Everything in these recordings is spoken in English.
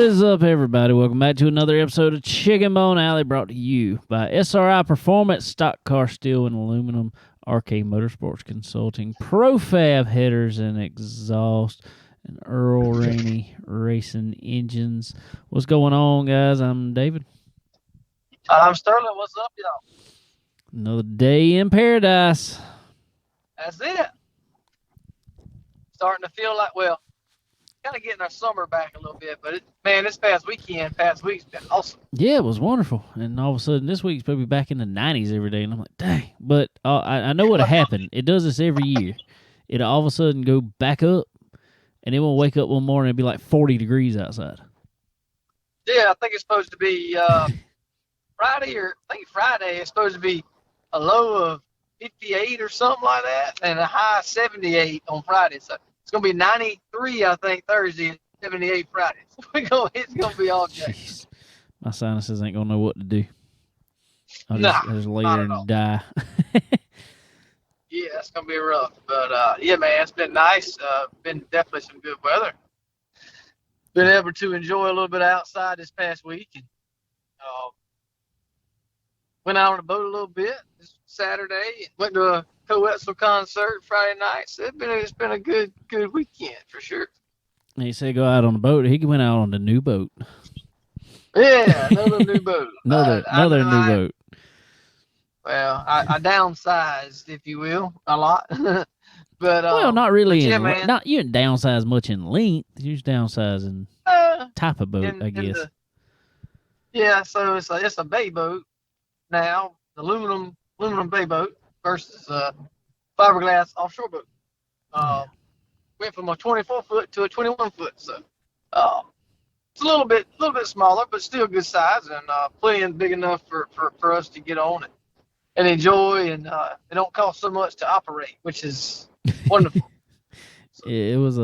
is up, everybody? Welcome back to another episode of Chicken Bone Alley, brought to you by SRI Performance, Stock Car Steel and Aluminum, RK Motorsports Consulting, Profab Headers and Exhaust, and Earl Rainey Racing Engines. What's going on, guys? I'm David. I'm Sterling. What's up, y'all? Another day in paradise. That's it. Starting to feel like, well, kind of getting our summer back a little bit, but this past week's been awesome. Yeah, it was wonderful. And all of a sudden, this week's probably back in the 90s every day. And I'm like, dang. But I know what'll happen. It does this every year. It'll all of a sudden go back up, and it won't wake up one morning and be like 40 degrees outside. Yeah, I think it's supposed to be Friday is supposed to be a low of 58 or something like that, and a high 78 on Friday. So it's going to be 93, I think, Thursday, and 78 Friday. So it's going to be all day. My sinuses ain't going to know what to do. I'll just lay there and die. Yeah, it's going to be rough. But, yeah, man, it's been nice. Been definitely some good weather. Been able to enjoy a little bit outside this past week. And went out on the boat a little bit this Saturday. Went to a Co-Etzel concert Friday night. So it's been a good weekend for sure. He said go out on the boat. He went out on the new boat. Yeah, another new boat. Another new boat. Well, I downsized, if you will, a lot. But well, not really. Yeah, man. You didn't downsize much in length. You just downsizing type of boat, I guess. Yeah, so it's a bay boat now, aluminum bay boat versus fiberglass offshore boat. Went from a 24-foot to a 21-foot. So it's a little bit smaller, but still good size and plenty big enough for us to get on it and enjoy, and it don't cost so much to operate, which is wonderful. It was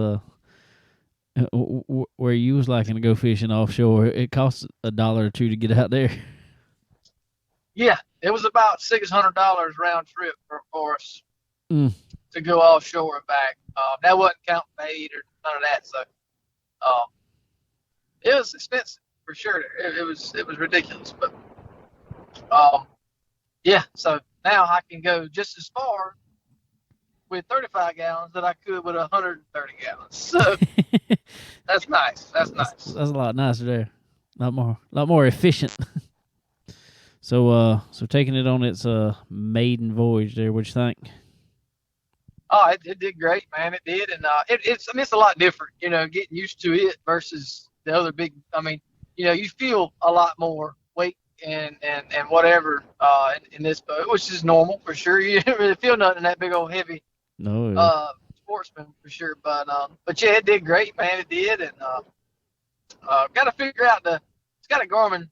where you was liking to go fishing offshore. It costs $1 or $2 to get out there. Yeah, it was about $600 round trip for us to go offshore and back. That wasn't counting bait or none of that. So it was expensive for sure. It was ridiculous, but yeah. So now I can go just as far with 35 gallons that I could with 130 gallons. So that's nice. That's nice. That's a lot nicer there. A lot more efficient. So taking it on its maiden voyage there, what'd you think? Oh, it did great, man. It did, and it's a lot different, getting used to it versus the other big. I mean, you feel a lot more weight and whatever in this boat, which is normal for sure. You didn't really feel nothing in that big old heavy sportsman for sure. But yeah, it did great, man. It did, and got to figure out it's got a Garmin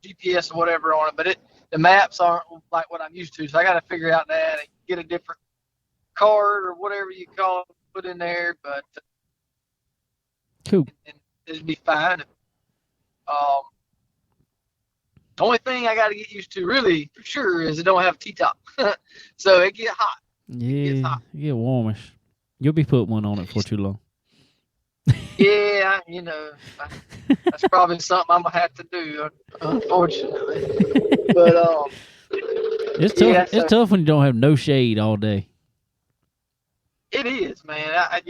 GPS or whatever on it, but the maps aren't like what I'm used to, so I got to figure out that and get a different card or whatever you call it, put in there. But cool, and it'll be fine. The only thing I got to get used to, really, for sure, is it don't have T-top, so it get hot. Yeah, it get warmish. You'll be putting one on it for too long. Yeah, that's probably something I'm gonna have to do, unfortunately. But it's tough. Yeah, it's tough when you don't have no shade all day. It is, man. I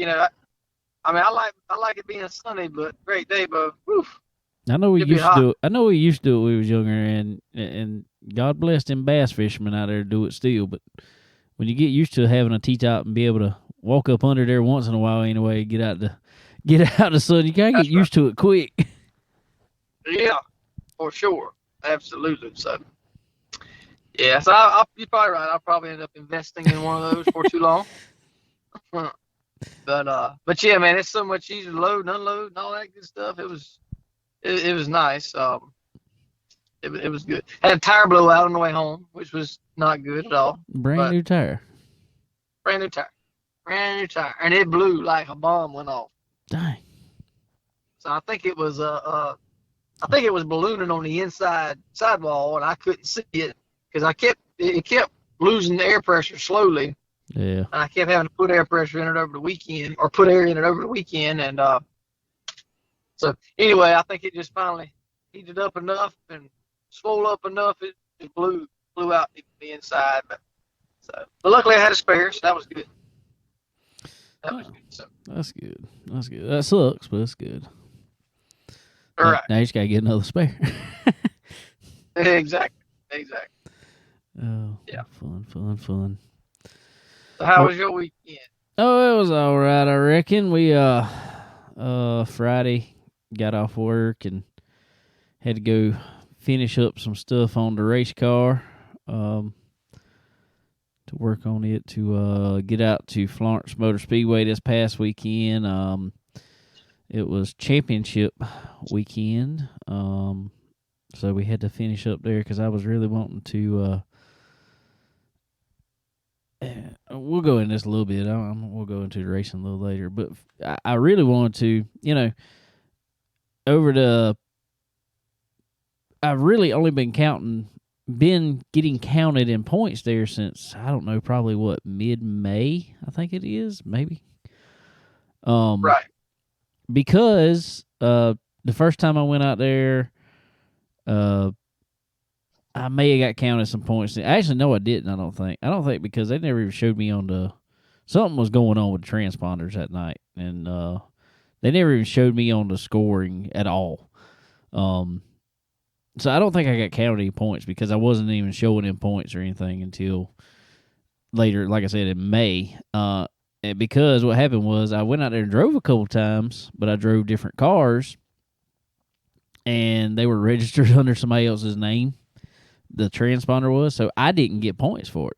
like it being sunny, but great day, but woof. I know we used to do it. I know we used to do it when we was younger, and God bless them bass fishermen out there to do it still. But when you get used to having a T-top and be able to walk up under there once in a while anyway, get out of the sun, you gotta get used to it quick. Yeah, for sure, absolutely. So, yeah, so you're probably right. I'll probably end up investing in one of those for too long. But yeah, man, it's so much easier to load and unload and all that good stuff. It was nice. It was good. Had a tire blowout on the way home, which was not good at all. Brand new tire, and it blew like a bomb went off. Dang. So I think it was ballooning on the inside sidewall, and I couldn't see it because it kept losing the air pressure slowly. Yeah. And I kept having to put air pressure in it over the weekend, and So anyway, I think it just finally heated up enough and swole up enough. It blew out the inside. But luckily I had a spare, so that was good. That was good. So That's good. That's good. That sucks, but it's good. all right. Now you just gotta get another spare. Exactly. Oh, yeah. Fun. So how was your weekend? Oh, it was all right. I reckon we Friday got off work and had to go finish up some stuff on the race car. To work on it to get out to Florence Motor Speedway this past weekend. It was championship weekend, so we had to finish up there because I was really wanting to. We'll go into this a little bit. We'll go into the racing a little later, but I really wanted to, I've really only been getting counted in points there since, I don't know, probably mid-May, I think it is, maybe. Right. Because the first time I went out there, I may have got counted some points. Actually, no, I didn't, I don't think, because they never even showed me on something was going on with the transponders that night, and they never even showed me on the scoring at all. So I don't think I got counted any points because I wasn't even showing in points or anything until later, like I said, in May. And because what happened was I went out there and drove a couple times, but I drove different cars, and they were registered under somebody else's name. The transponder was, so I didn't get points for it.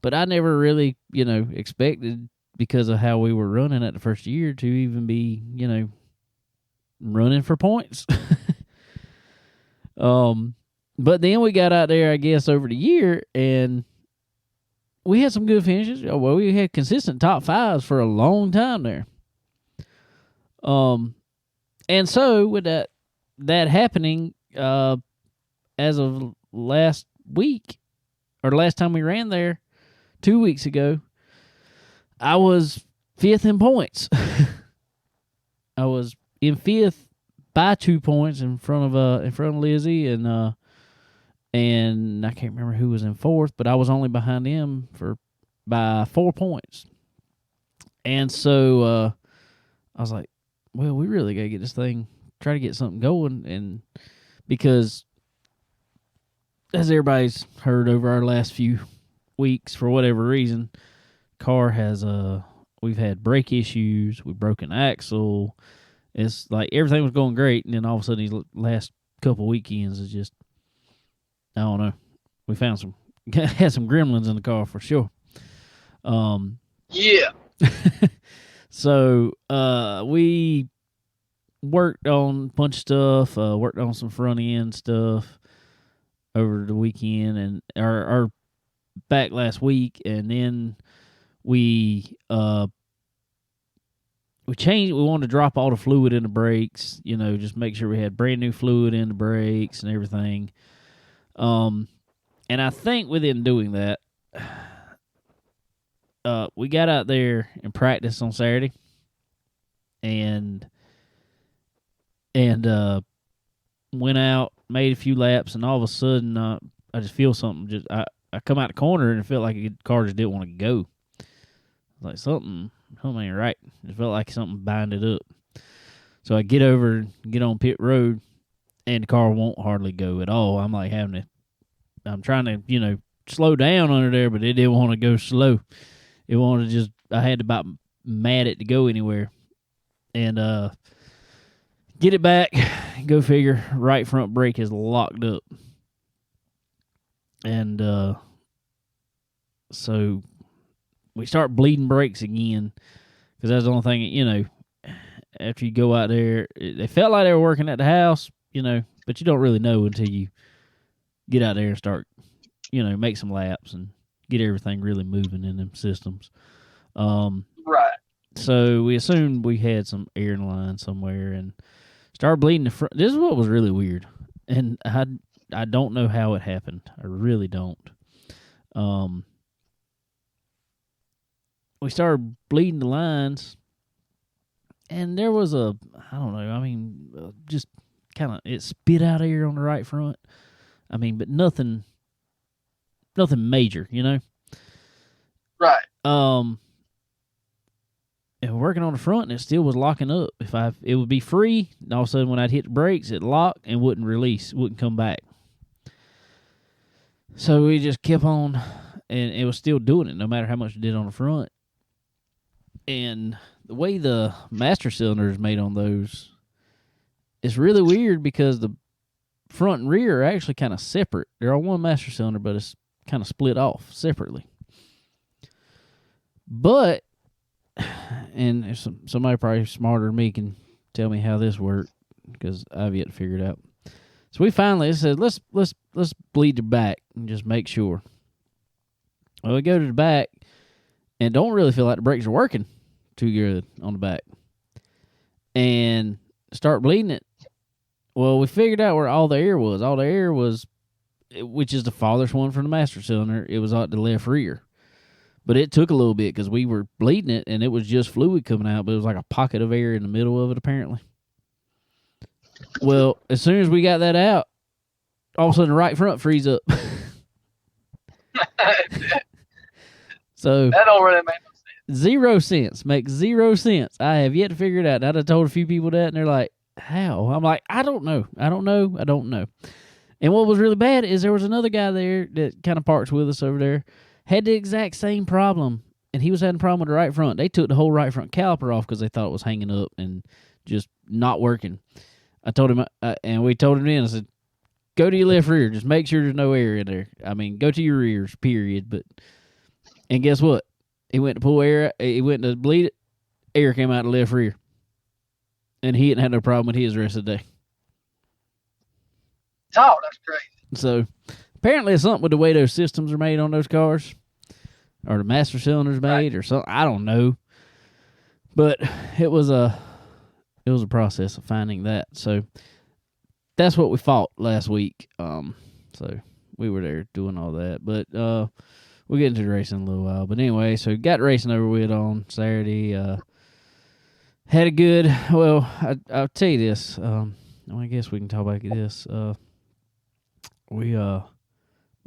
But I never really, expected, because of how we were running at the first year, to even be, running for points. But then we got out there, I guess, over the year, and we had some good finishes. Well, we had consistent top fives for a long time there. And so with that happening, as of last week, or last time we ran there, 2 weeks ago, I was 5th in points. I was in 5th by 2 points in front of Lizzie, and I can't remember who was in 4th, but I was only behind him by 4 points. And so I was like, well, we really got to get this thing, try to get something going, and because as everybody's heard over our last few weeks, for whatever reason, car has we've had brake issues, we've broken axle. It's like everything was going great, and then all of a sudden these last couple weekends is just, I don't know. We found had some gremlins in the car for sure. Yeah. So we worked on a bunch of stuff, worked on some front end stuff over the weekend, and our back last week, and then we changed. We wanted to drop all the fluid in the brakes, just make sure we had brand new fluid in the brakes and everything. And I think within doing that, we got out there and practiced on Saturday, and went out, made a few laps, and all of a sudden, I just feel something. I come out the corner and it felt like the car just didn't want to go. Like something ain't right. It felt like something binded up. So I get on pit road, and the car won't hardly go at all. I'm like I'm trying to, slow down under there, but it didn't want to go slow. It wanted to I had to about mad it to go anywhere. And get it back, go figure, right front brake is locked up. And so we start bleeding brakes again, because that's the only thing, after you go out there, they felt like they were working at the house, but you don't really know until you get out there and start, make some laps and get everything really moving in them systems. Right. So we assumed we had some air in the line somewhere and started bleeding the front. This is what was really weird, and I don't know how it happened. I really don't. We started bleeding the lines, and there was I don't know, I mean, just kind of, it spit out air on the right front. I mean, but nothing major, you know? Right. And working on the front, and it still was locking up. It would be free, and all of a sudden when I'd hit the brakes, it locked and wouldn't release, wouldn't come back. So we just kept on, and it was still doing it no matter how much it did on the front. And the way the master cylinder is made on those, it's really weird because the front and rear are actually kind of separate. They're on one master cylinder, but it's kind of split off separately. But, and if somebody probably smarter than me can tell me how this worked, because I've yet to figure it out. So we finally said, let's bleed the back and just make sure. Well, we go to the back and don't really feel like the brakes are working too good on the back. And start bleeding it. Well, we figured out where all the air was. All the air was, which is the farthest one from the master cylinder, it was at the left rear. But it took a little bit because we were bleeding it, and it was just fluid coming out, but it was like a pocket of air in the middle of it, apparently. Well, as soon as we got that out, all of a sudden the right front frees up. So that don't really make no sense. 0 cents. Makes 0 cents. I have yet to figure it out. I've told a few people that, and they're like, how? I'm like, I don't know. And what was really bad is there was another guy there that kind of parks with us over there, had the exact same problem, and he was having a problem with the right front. They took the whole right front caliper off because they thought it was hanging up and just not working. I told him, and we told him then, I said, go to your left rear. Just make sure there's no air in there. I mean, go to your rears, period. And guess what? He went to pull air. He went to bleed it. Air came out the left rear. And he didn't have no problem with his the rest of the day. Oh, that's great. So, apparently it's something with the way those systems are made on those cars. Or the master cylinder's made or something. I don't know. But it was a process of finding that. So, that's what we fought last week. So, we were there doing all that. But, we'll get into the racing in a little while. But anyway, so got racing over with on Saturday. Had a good, well, I'll tell you this. I guess we can talk about this. We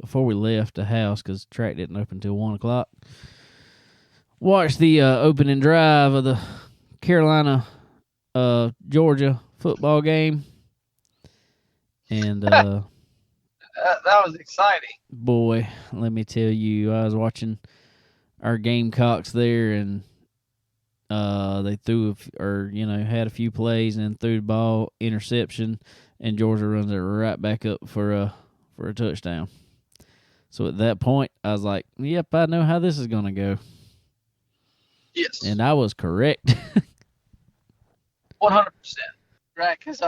before we left the house, because track didn't open until 1 o'clock, watched the opening drive of the Carolina Georgia football game. And that was exciting. Boy, let me tell you, I was watching our Gamecocks there, and they threw had a few plays and then threw the ball, interception, and Georgia runs it right back up for a touchdown. So at that point, I was like, yep, I know how this is going to go. Yes. And I was correct. 100%. Right, because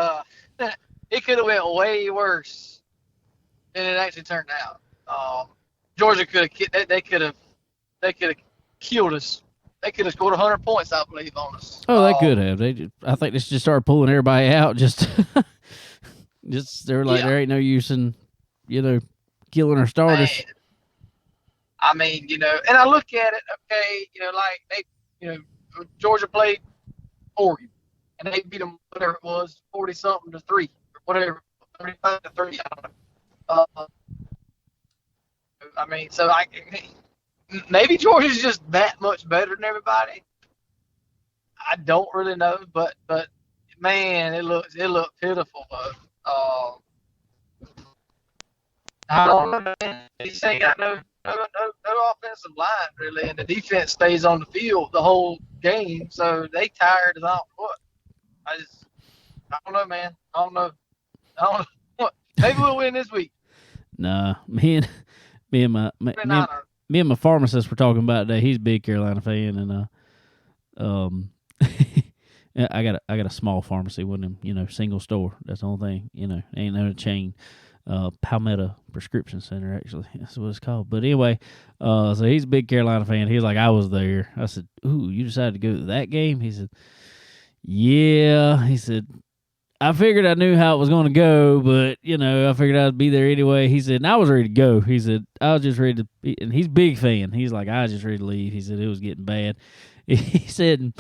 it could have went way worse than it actually turned out. Georgia could have they could have killed us. They could have scored 100 points, I believe, on us. Oh, they could have. I think they just started pulling everybody out. Just they were like, there ain't no use in, killing our starters. Man. I mean, and I look at it, okay, like they, Georgia played Oregon, and they beat them, whatever it was, 40-something to 3, or whatever, 35 to 3, I don't know. I mean, so maybe Georgia's just that much better than everybody. I don't really know, but man, it looked pitiful. I don't know, man. These ain't got no offensive line really, and the defense stays on the field the whole game, so they tired as all what. I don't know, man. I don't know what. Maybe we'll win this week. Nah, me and my pharmacist were talking about today. He's a big Carolina fan, and I got a small pharmacy with him, single store. That's the only thing, ain't no chain. Palmetto Prescription Center, actually, that's what it's called. But anyway, so he's a big Carolina fan. He was like, I was there. I said, ooh, you decided to go to that game? He said, yeah. He said, I figured I knew how it was going to go, but, I figured I'd be there anyway. He said, and I was ready to go. He said, I was just ready to be, and he's a big fan. He's like, I was just ready to leave. He said, it was getting bad. He said,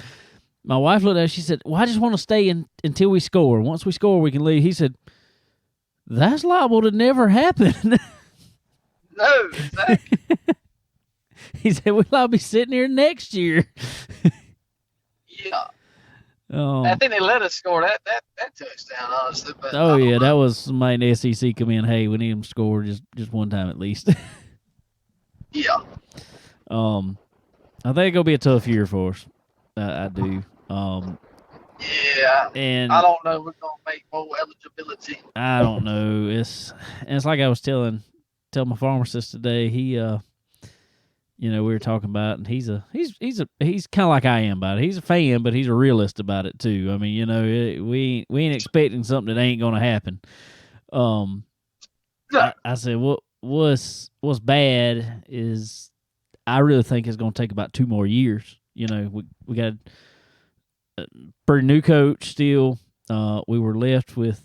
My wife looked at it, she said, well, I just want to stay until we score. Once we score, we can leave. He said, that's liable to never happen. No, exactly. He said, we'll all be sitting here next year. Yeah. Oh. I think they let us score that touchdown, honestly. But yeah, that was somebody in the SEC come in, hey, we need them to score just one time at least. Yeah. I think it'll be a tough year for us. I do. Yeah. And I don't know if we're gonna make bowl eligibility. I don't know. It's like I was telling my pharmacist today. He we were talking about, and he's kind of like I am about it. He's a fan, but he's a realist about it too. I mean, we ain't expecting something that ain't gonna happen. I said, what's bad is I really think it's gonna take about 2 more years. We got a pretty new coach still. We were left with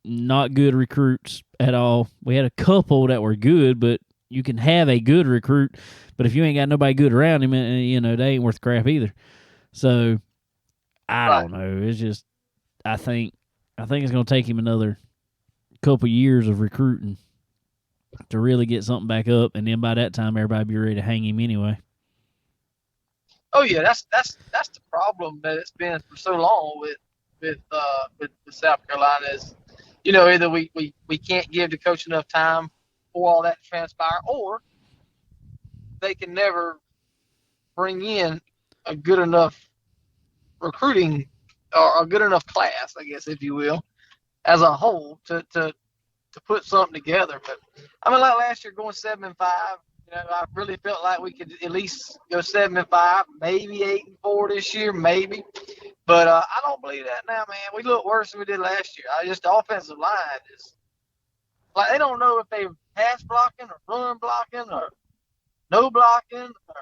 not good recruits at all. We had a couple that were good, but you can have a good recruit, but if you ain't got nobody good around him, they ain't worth crap either. So I don't know. It's just I think it's going to take him another couple years of recruiting to really get something back up, and then by that time, everybody be ready to hang him anyway. Oh yeah, that's the problem that it's been for so long with South Carolina is, either we can't give the coach enough time for all that to transpire, or they can never bring in a good enough recruiting or a good enough class, I guess, if you will, as a whole to put something together. But I mean, like last year, going 7-5, I really felt like we could at least go 7-5, maybe 8-4 this year, maybe. But I don't believe that now, man. We look worse than we did last year. The offensive line is like they don't know if they pass blocking or run blocking or no blocking. Or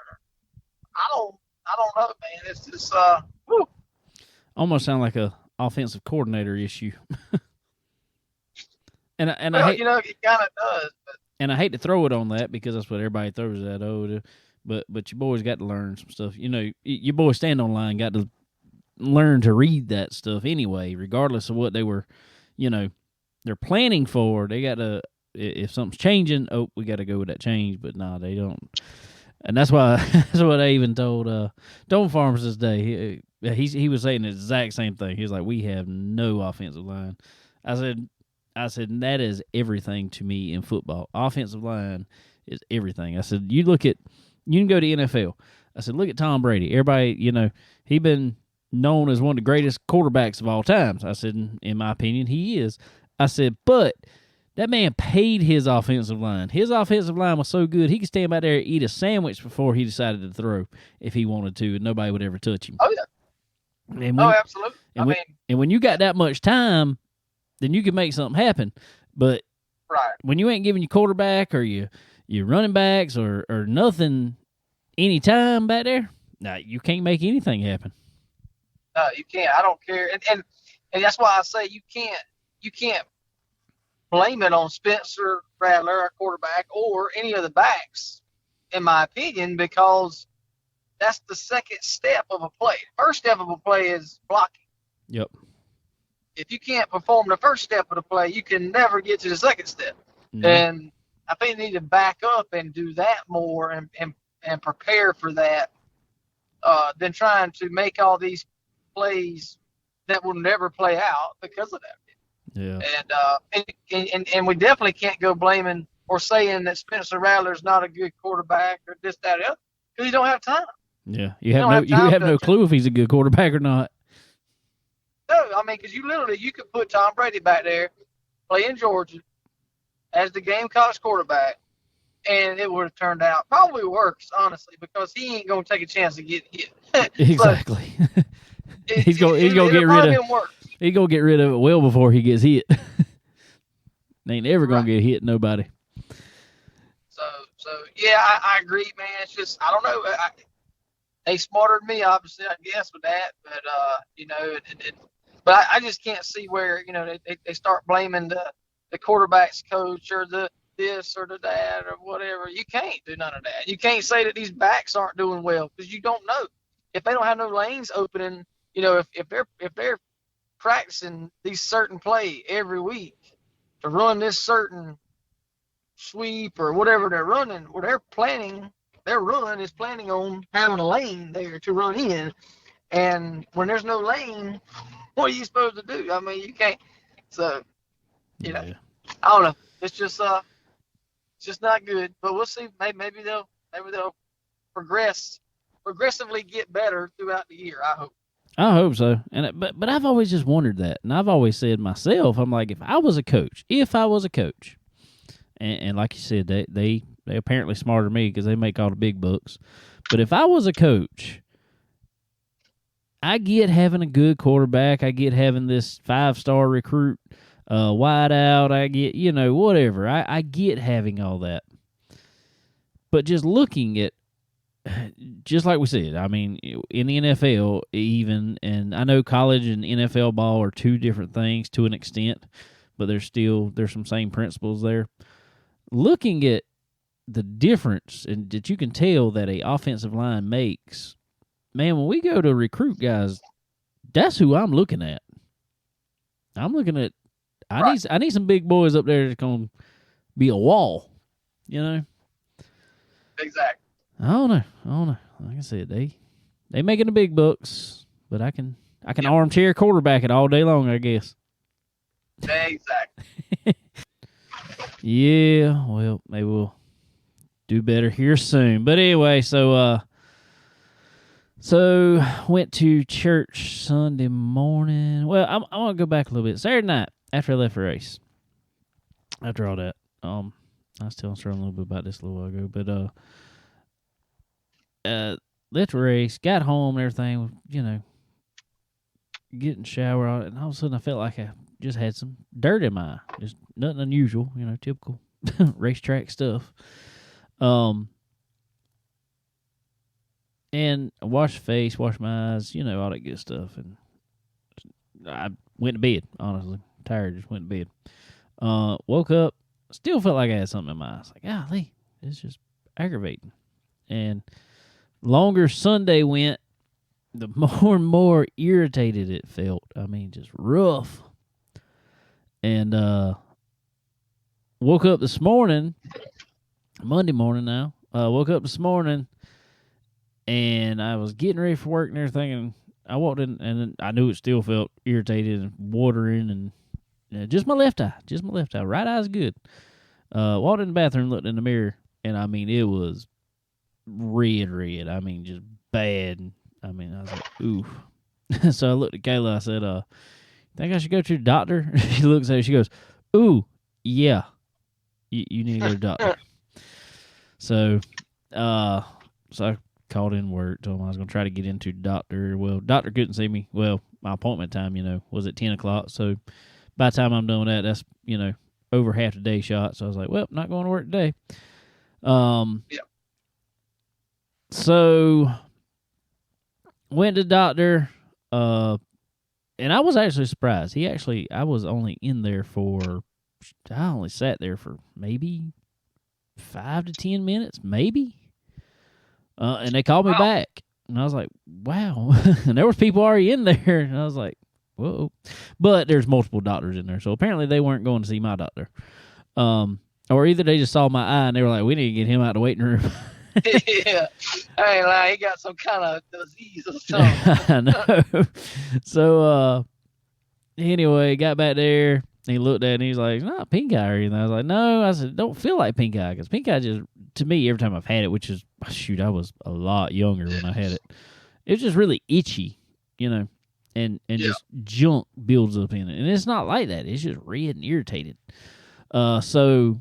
I don't know, man. It's just almost sound like a offensive coordinator issue. and well, I hate, it kind of does. And I hate to throw it on that because that's what everybody throws at. But your boys got to learn some stuff. Your boys stand on line got to learn to read that stuff anyway, regardless of what they were, they're planning for. They got to, if something's changing, we got to go with that change. But no, they don't. And that's why that's what I even told Farmers this day. He was saying the exact same thing. He was like, we have no offensive line. I said, that is everything to me in football. Offensive line is everything. I said, you can go to NFL. I said, look at Tom Brady. Everybody, he been known as one of the greatest quarterbacks of all times. I said, in my opinion, he is. I said, but that man paid his offensive line. His offensive line was so good, he could stand back there and eat a sandwich before he decided to throw if he wanted to, and nobody would ever touch him. Oh, yeah. Absolutely. And when you got that much time, then you can make something happen. But when you ain't giving your quarterback or your running backs or nothing any time back there, you can't make anything happen. No, you can't. I don't care. And that's why I say you can't blame it on Spencer Rattler, our quarterback, or any of the backs, in my opinion, because that's the second step of a play. First step of a play is blocking. Yep. If you can't perform the first step of the play, you can never get to the second step. Mm-hmm. And I think they need to back up and do that more and prepare for that than trying to make all these plays that will never play out because of that. Yeah. And we definitely can't go blaming or saying that Spencer Rattler's not a good quarterback or this, that, or the other, because you don't have time. Yeah, you have no clue if he's a good quarterback or not. No, I mean, because you could put Tom Brady back there playing Georgia as the Gamecocks quarterback, and it would have turned out probably worse, honestly, because he ain't gonna take a chance to get hit. Exactly. He's gonna get rid of it well before he gets hit. They ain't ever gonna get hit nobody. So yeah, I agree, man. It's just I don't know. They smarter than me, obviously, I guess, with that. But but I just can't see where they start blaming the quarterback's coach or the this or the that or whatever. You can't do none of that. You can't say that these backs aren't doing well because you don't know. if they don't have no lanes opening, you know, if they're practicing these certain play every week to run this certain sweep or whatever they're running, or they're planning, their run is planning on having a lane there to run in. And when there's no lane, what are you supposed to do? I mean, you can't. So, you know, Yeah. I don't know. It's just not good. But we'll see. Maybe they'll progressively get better throughout the year. I hope. I hope so. But I've always just wondered that, and I've always said myself, I'm like, if I was a coach, and like you said, they apparently smarter than me because they make all the big bucks. But if I was a coach, I get having a good quarterback. I get having this 5-star recruit, wide out. I get, whatever. I get having all that. But just looking at, just like we said, I mean, in the NFL even, and I know college and NFL ball are two different things to an extent, but there's some same principles there. Looking at the difference and that you can tell that a offensive line makes, man, when we go to recruit guys, that's who I'm looking at. I'm looking at, I need some big boys up there that's going to be a wall, Exactly. I don't know. Like I said, they making the big bucks, but I can armchair quarterback it all day long, I guess. Exactly. Yeah, well, maybe we'll do better here soon. But anyway, so went to church Sunday morning. Well, I'm gonna go back a little bit. Saturday night after I left the race. After all that, I was telling Sterling a little bit about this a little while ago, but left the race, got home and everything, getting shower on it, and all of a sudden I felt like I just had some dirt in my eye. Just nothing unusual, typical racetrack stuff. And I washed the face, washed my eyes, all that good stuff, and I went to bed, honestly. Tired, just went to bed. Woke up, still felt like I had something in my eyes. Like, golly, it's just aggravating. And longer Sunday went, the more and more irritated it felt. I mean, just rough. And woke up this morning, Monday morning now. Woke up this morning, and I was getting ready for work and everything, and I walked in, and I knew it still felt irritated and watering, and just my left eye. Right eye's good. Walked in the bathroom, looked in the mirror, and I mean, it was red. I mean, just bad. I mean, I was like, oof. So I looked at Kayla. I said, think I should go to the doctor? She looks at me. She goes, ooh, yeah. You need to go to the doctor. So I called in work, told him I was going to try to get into the doctor. Well, doctor couldn't see me. Well, my appointment time, was at 10 o'clock. So by the time I'm done with that, that's, over half the day shot. So I was like, well, not going to work today. Yeah. So went to the doctor, and I was actually surprised. I was only in there I only sat there for maybe 5 to 10 minutes, maybe. And they called me back, and I was like, wow. And there was people already in there, and I was like, whoa. But there's multiple doctors in there, so apparently they weren't going to see my doctor. Or either they just saw my eye, and they were like, we need to get him out of the waiting room. Yeah, I ain't lying. He got some kind of disease or something. I know. So, anyway, got back there. He looked at it, and he's like, it's not pink eye or anything. I was like, no. I said, don't feel like pink eye, because pink eye just, to me, every time I've had it, which is, shoot, I was a lot younger when I had it. It was just really itchy, and just junk builds up in it. And it's not like that. It's just red and irritated. So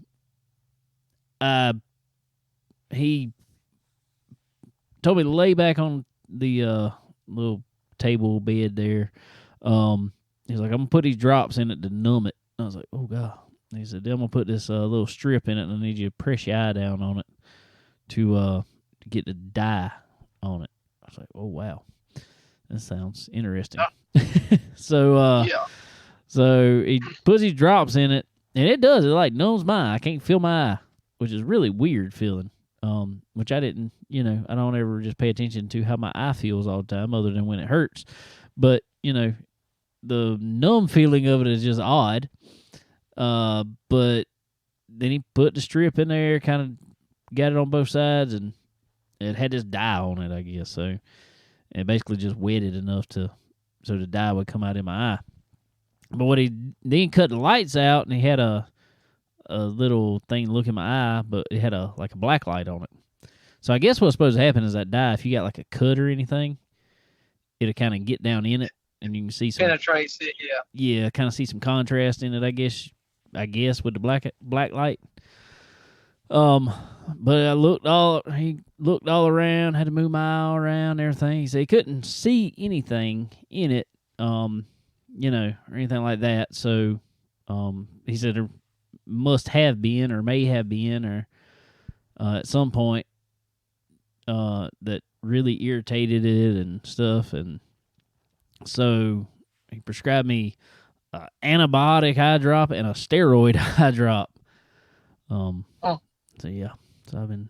he told me to lay back on the little table bed there. He's like, I'm going to put these drops in it to numb it. I was like, oh, God. And he said, then I'm going to put this little strip in it, and I need you to press your eye down on it to get the dye on it. I was like, oh, wow. That sounds interesting. So he puts these drops in it, and it does. It, like, numbs my eye. I can't feel my eye, which is really weird feeling. which I didn't, I don't ever just pay attention to how my eye feels all the time other than when it hurts. But, the numb feeling of it is just odd. But then he put the strip in there, kind of got it on both sides, and it had this dye on it, I guess. So it basically just wetted enough so the dye would come out in my eye. But what he then cut the lights out, and he had a little thing to look in my eye, but it had a black light on it. So I guess what's supposed to happen is that dye, if you got like a cut or anything, it'll kind of get down in it, and you can see some penetrates it. Yeah. Yeah, kind of see some contrast in it. I guess with the black light. But he looked all around, had to move my eye around and everything. He said he couldn't see anything in it, or anything like that. So, he said there must have been or may have been or at some point that really irritated it and stuff. And so he prescribed me antibiotic eye drop and a steroid eye drop. So yeah, so I've been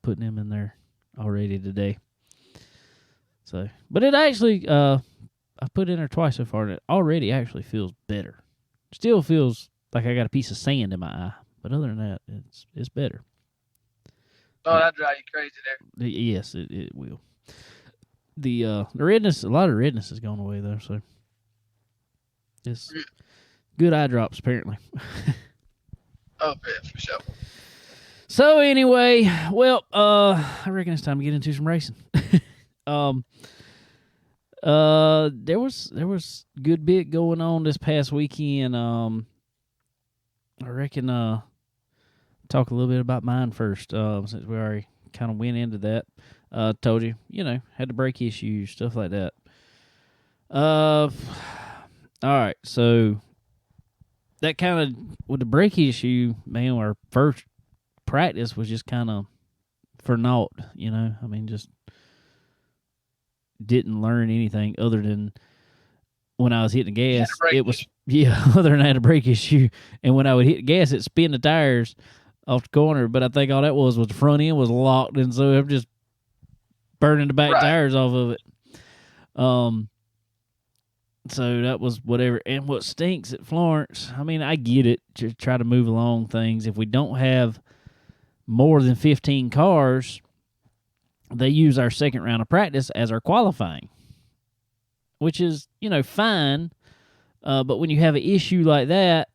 putting him in there already today. So, but it actually, I've put in there twice so far, and it already actually feels better. Still feels like I got a piece of sand in my eye, but other than that, it's better. Oh, that drive you crazy there. Yes, it will. The redness, a lot of redness is going away though, so it's good eye drops apparently. Oh, yeah, for sure. So anyway, well, I reckon it's time to get into some racing. There was good bit going on this past weekend. I reckon talk a little bit about mine first, since we already kind of went into that. Told you, had the brake issues, stuff like that. All right, so that kind of with the brake issue, man, our first practice was just kind of for naught, I mean, just didn't learn anything other than when I was hitting the gas, it was, other than I had a brake issue. And when I would hit the gas, it spin the tires off the corner. But I think all that was the front end was locked. And so I'm just burning the back tires off of it. So that was whatever. And what stinks at Florence, I mean, I get it to try to move along things. If we don't have more than 15 cars, they use our second round of practice as our qualifying, which is, fine. But when you have an issue like that,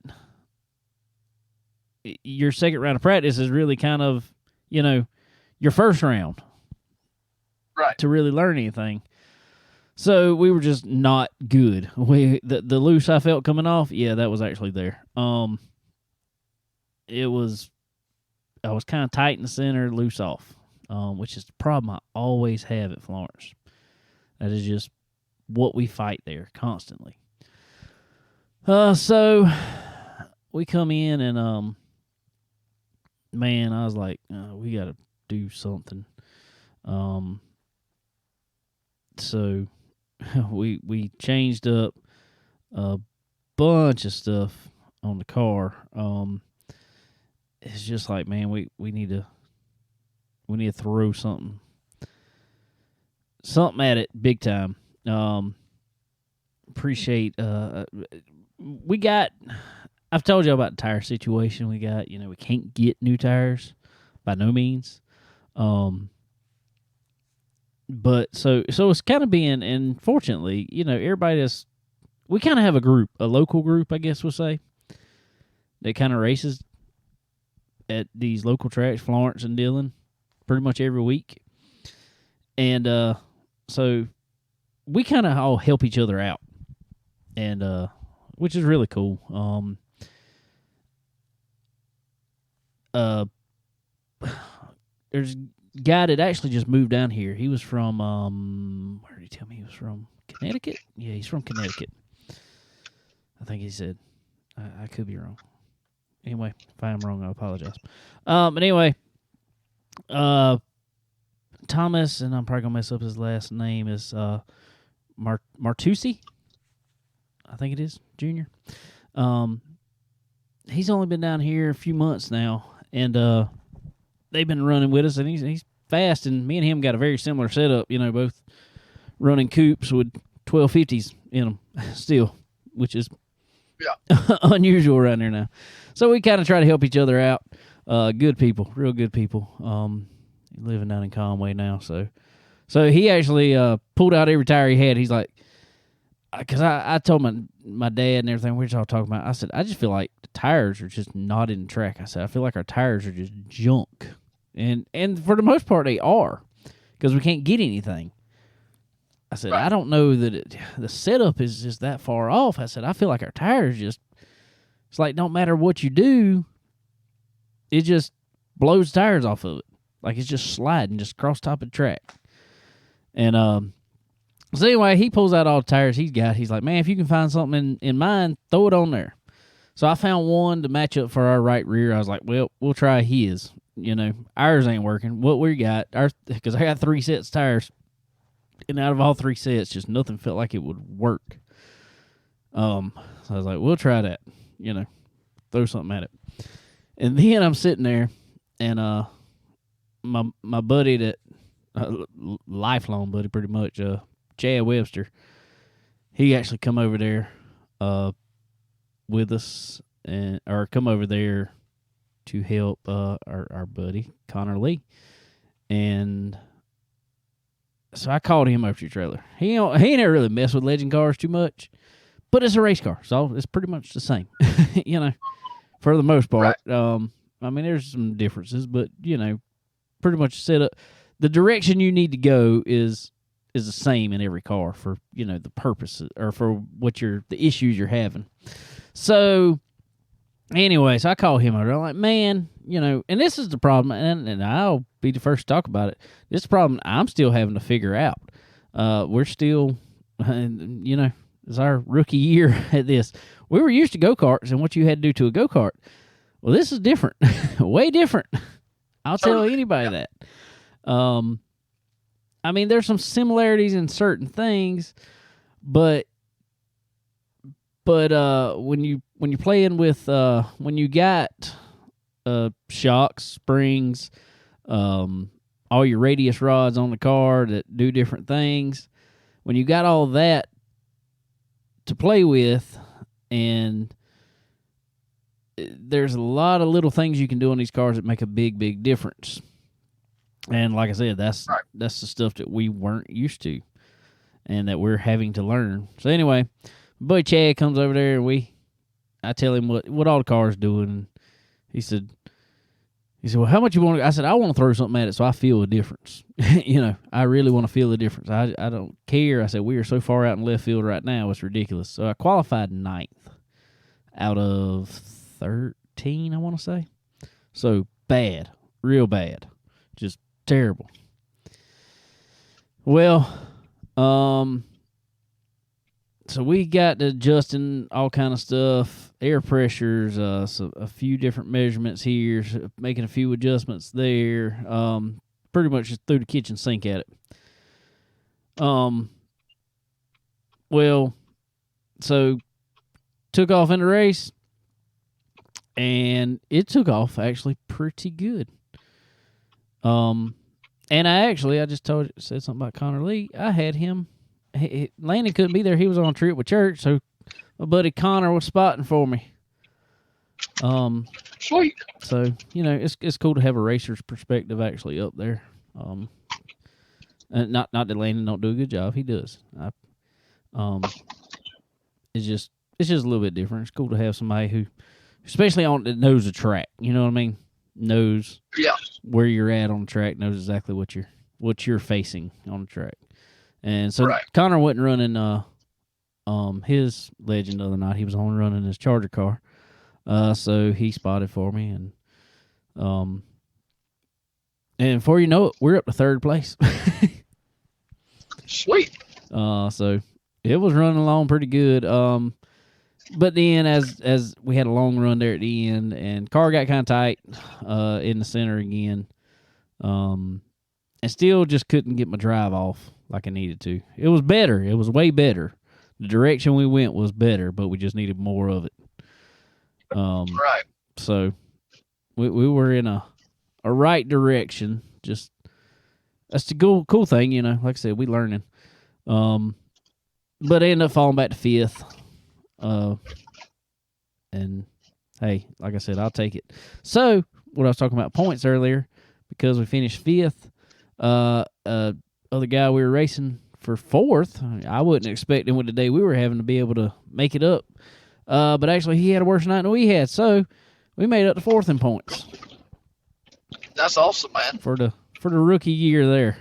your second round of practice is really kind of, your first round. Right. To really learn anything. So we were just not good. The loose I felt coming off, that was actually there. I was kind of tight in the center, loose off, which is the problem I always have at Florence. That is just what we fight there constantly. So we come in and man, I was like, we got to do something. So we changed up a bunch of stuff on the car. It's just like, man, we need to throw something at it big time. Appreciate I've told you about the tire situation we got. We can't get new tires by no means. But so it's kind of being, and fortunately, everybody we kind of have a local group, I guess we'll say, that kind of races at these local tracks, Florence and Dillon, pretty much every week. And so we kind of all help each other out, and which is really cool. There's a guy that actually just moved down here. He was from where did he tell me he was from? Connecticut? Yeah, he's from Connecticut. I think he said. I could be wrong. Anyway, if I am wrong, I apologize. But anyway, Thomas, and I'm probably gonna mess up his last name, is Martucci. I think it is, Junior. He's only been down here a few months now, and they've been running with us, and he's fast. And me and him got a very similar setup. Both running coupes with 1250s in them still, which is unusual around there now. So we kind of try to help each other out. Good people, real good people. Living down in Conway now, so he actually pulled out every tire he had. He's like, because I told my dad and everything, we were all talking about, I said, I just feel like the tires are just not in the track. I said, I feel like our tires are just junk. And for the most part, they are, because we can't get anything. I said, I don't know that the setup is just that far off. I said, I feel like our tires just, it's like no matter what you do, it just blows tires off of it. Like it's just sliding, just across top of the track. And so anyway, he pulls out all the tires he's got. He's like, man, if you can find something in mine, throw it on there. So I found one to match up for our right rear. I was like, well, we'll try his. Ours ain't working. What we got, because I got 3 sets of tires, and out of all 3 sets, just nothing felt like it would work. So I was like, we'll try that. Throw something at it. And then I'm sitting there, and my buddy that lifelong buddy, pretty much, Chad Webster, he actually come over there with us, or come over there to help our buddy Connor Lee. And so I called him over to your trailer. He ain't never really messed with legend cars too much, but it's a race car, so it's pretty much the same, for the most part. Right. I mean, there's some differences, but pretty much set up. The direction you need to go is the same in every car for the purpose, or for what the issues you're having. So anyway, so I call him over. I'm like, man, and this is the problem, and I'll be the first to talk about it. This is the problem I'm still having to figure out. We're still, it's our rookie year at this. We were used to go-karts and what you had to do to a go-kart. Well, this is different, way different. I'll tell anybody that. I mean, there's some similarities in certain things, but when you're playing with when you got shocks, springs, all your radius rods on the car that do different things, when you got all that to play with, and there's a lot of little things you can do on these cars that make a big difference. And like I said, that's the stuff that we weren't used to and that we're having to learn. So anyway, boy Chad comes over there, and I tell him what all the car's doing. And he said, well, how much you want to? I said, I want to throw something at it so I feel a difference. I really want to feel the difference. I don't care. I said, we are so far out in left field right now, it's ridiculous. So I qualified 9th out of 13, I want to say. So bad, real bad, just terrible. Well, so we got to adjusting all kind of stuff, air pressures, so a few different measurements here, making a few adjustments there. Pretty much just threw the kitchen sink at it. Well, so took off in the race, and it took off actually pretty good. And I just said something about Connor Lee. I had him. Landon couldn't be there. He was on a trip with church, so my buddy Connor was spotting for me. Sweet. So it's cool to have a racer's perspective actually up there. And not that Landon don't do a good job. He does. It's just a little bit different. It's cool to have somebody who, especially that knows the track. You know what I mean? Knows where you're at on the track. Knows exactly what you're facing on the track. And so Connor wasn't running his Legend the other night. He was only running his Charger car. So he spotted for me, and before you know it, we're up to 3rd place. Sweet. So it was running along pretty good. But then as we had a long run there at the end, and car got kind of tight in the center again, and still just couldn't get my drive off like I needed to. It was better. It was way better. The direction we went was better, but we just needed more of it. So we were in a a right direction. Just that's the cool thing, you know. Like I said, we learning. But I ended up falling back to fifth. And hey, like I said, I'll take it. So what I was talking about points earlier, because we finished fifth. Other guy we were racing for fourth. I wasn't expecting with the day we were having to be able to make it up. But actually, he had a worse night than we had, so we made up to fourth in points. That's awesome, man. For the rookie year there.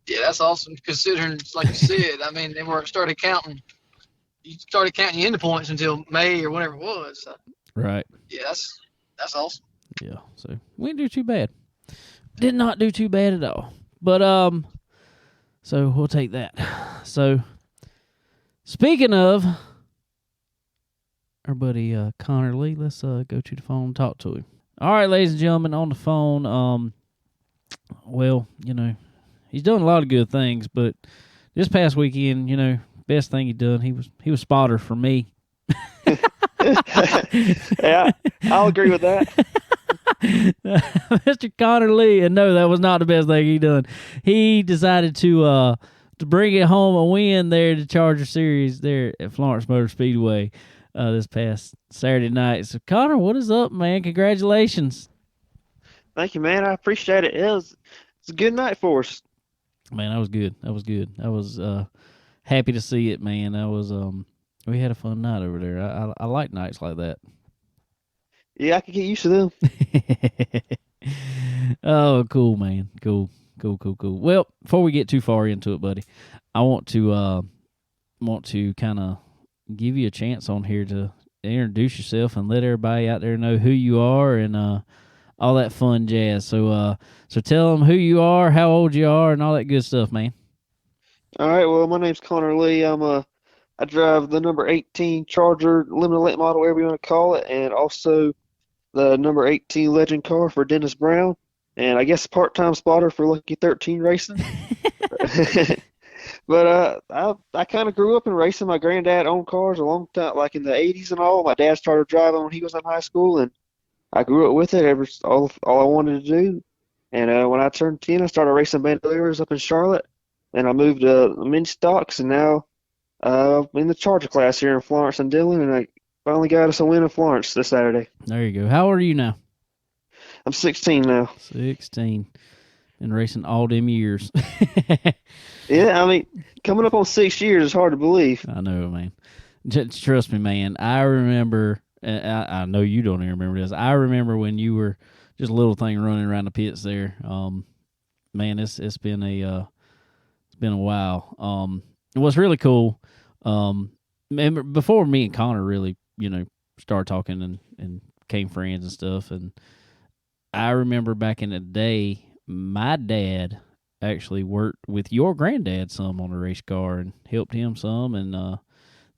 Yeah, that's awesome. Considering, like you said, I mean, they weren't started counting. You started counting your end points until May or whatever it was. So, right. Yeah, that's awesome. Yeah, so we didn't do too bad. Did not do too bad at all. But so we'll take that. So speaking of our buddy Connor Lee, let's go to the phone and talk to him. All right, ladies and gentlemen, on the phone. Well, you know, he's done a lot of good things, but this past weekend, you know, best thing he done, he was spotter for me. Yeah, I'll agree with that. Mr. Connor Lee, and no, that was not the best thing he done. He decided to bring it home a win there at the Charger Series there at Florence Motor Speedway this past Saturday night. So, Connor, what is up, man? Congratulations. Thank you, man. I appreciate it. It's a good night for us. Man, that was good. I was happy to see it, man. That was we had a fun night over there. I like nights like that. Yeah, I can get used to them. Oh, cool, man. Cool. Well, before we get too far into it, buddy, I want to kind of give you a chance on here to introduce yourself and let everybody out there know who you are and all that fun jazz. So tell them who you are, how old you are, and all that good stuff, man. All right. Well, my name's Connor Lee. I drive the number 18 Charger limited late model, whatever you want to call it, and also the number 18 Legend car for Dennis Brown, and I guess part-time spotter for Lucky 13 Racing. But I kind of grew up in racing. My granddad owned cars a long time, like in the 80s and all. My dad started driving when he was in high school, and I grew up with it. All I wanted to do. And when I turned 10, I started racing bandoliers up in Charlotte, and I moved to mini stocks, and now I'm in the Charger class here in Florence and Dillon, and I finally got us a win in Florence this Saturday. There you go. How old are you now? I'm 16 now. 16. Been racing all them years. Yeah, I mean, coming up on 6 years is hard to believe. I know, man. Trust me, man. I remember, I know you don't even remember this. I remember when you were just a little thing running around the pits there. Man, it's been a while. What's really cool, before me and Connor really, you know, started talking and became friends and stuff, and I remember back in the day, my dad actually worked with your granddad some on the race car and helped him some, and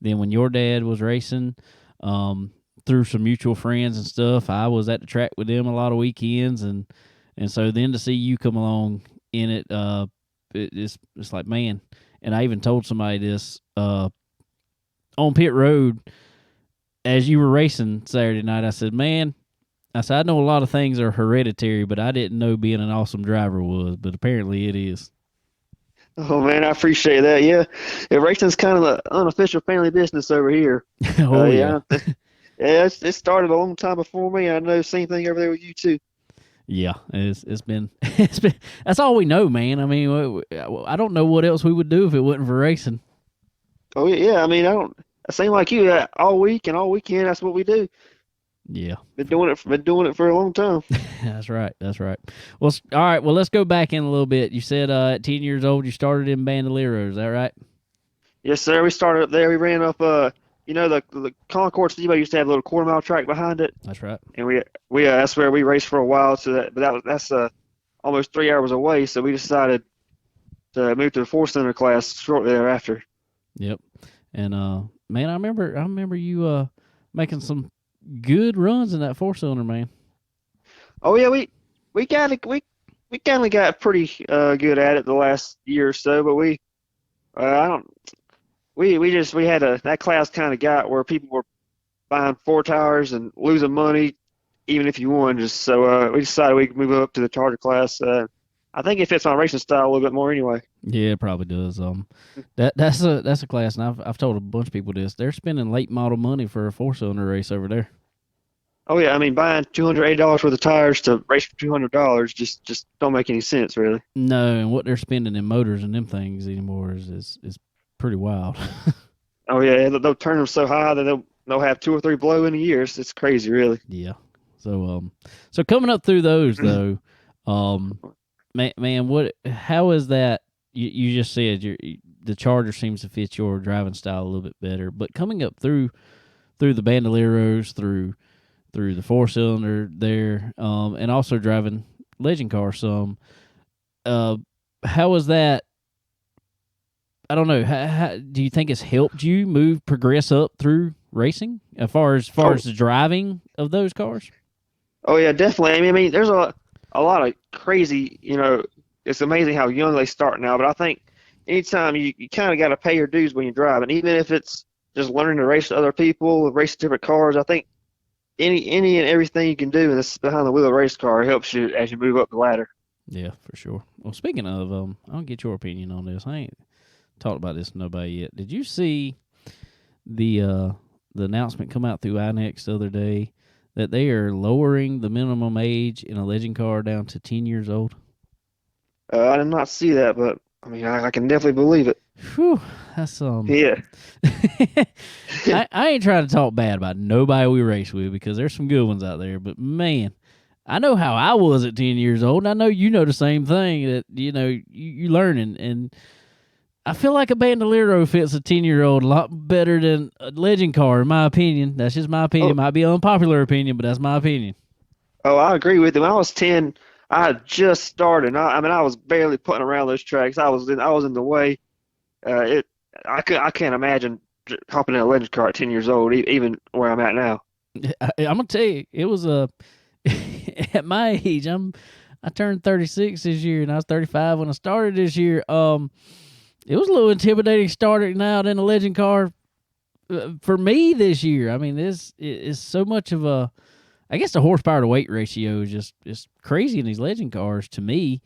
then when your dad was racing, through some mutual friends and stuff, I was at the track with them a lot of weekends, and so then to see you come along in it, it's like, man. And I even told somebody this on pit road as you were racing Saturday night. I said, man, I know a lot of things are hereditary, but I didn't know being an awesome driver was, but apparently it is. Oh, man, I appreciate that. Yeah, racing's kind of an unofficial family business over here. Oh, yeah. Yeah, it started a long time before me. I know the same thing over there with you, too. Yeah, it's been that's all we know, man. I mean, I don't know what else we would do if it wasn't for racing. Oh yeah, I mean, I seem like you all week and all weekend. That's what we do. Yeah, been doing it for a long time. That's right. Well, all right. Well, let's go back in a little bit. You said at 10 years old you started in Bandolero. Is that right? Yes, sir. We started up there. We ran up you know, the Concord Speedway used to have a little quarter-mile track behind it. That's right. And we that's where we raced for a while. So that's almost 3 hours away. So we decided to move to the 4-cylinder class shortly thereafter. Yep. And man, I remember you making some good runs in that 4-cylinder, man. Oh yeah, we kind of got pretty good at it the last year or so, but we had that class kind of got where people were buying 4 tires and losing money even if you won. Just so we decided we could move up to the Charger class. I think it fits my racing style a little bit more anyway. Yeah, it probably does. That's a class, and I've told a bunch of people this. They're spending late model money for a 4-cylinder race over there. Oh yeah, I mean buying $280 worth of tires to race for $200 just don't make any sense really. No, and what they're spending in motors and them things anymore is pretty wild. Oh yeah, they'll turn them so high that they'll have 2 or 3 blow in a year. It's crazy, really. Yeah. So coming up through those though, man, how is that? You just said the Charger seems to fit your driving style a little bit better, but coming up through the Bandoleros, through the 4-cylinder there, and also driving legend car some. How is that? I don't know. How do you think it's helped you progress up through racing as far as the driving of those cars? Oh yeah, definitely. I mean, there's a lot of crazy. It's amazing how young they start now. But I think anytime you kind of got to pay your dues when you drive, and even if it's just learning to race with other people, race different cars, I think any and everything you can do in this behind the wheel race car helps you as you move up the ladder. Yeah, for sure. Well, speaking of, I'll get your opinion on this. I ain't talked about this to nobody yet. Did you see the announcement come out through INEX the other day that they are lowering the minimum age in a legend car down to 10 years old? I did not see that, but I mean, I can definitely believe it. Whew, that's Yeah. I ain't trying to talk bad about nobody we race with because there's some good ones out there, but man, I know how I was at 10 years old, and I know you know the same thing, that you learning, and I feel like a Bandolero fits a 10-year-old a lot better than a legend car, in my opinion. That's just my opinion. It might be an unpopular opinion, but that's my opinion. Oh, I agree with you. When I was 10, I had just started. I was barely putting around those tracks. I was in the way. I can't imagine hopping in a legend car at 10 years old, even where I'm at now. I'm gonna tell you, it was at my age. I turned 36 this year, and I was 35 when I started this year. It was a little intimidating starting out in a legend car for me this year. I mean, this is so much of a. I guess the horsepower to weight ratio is just crazy in these legend cars to me.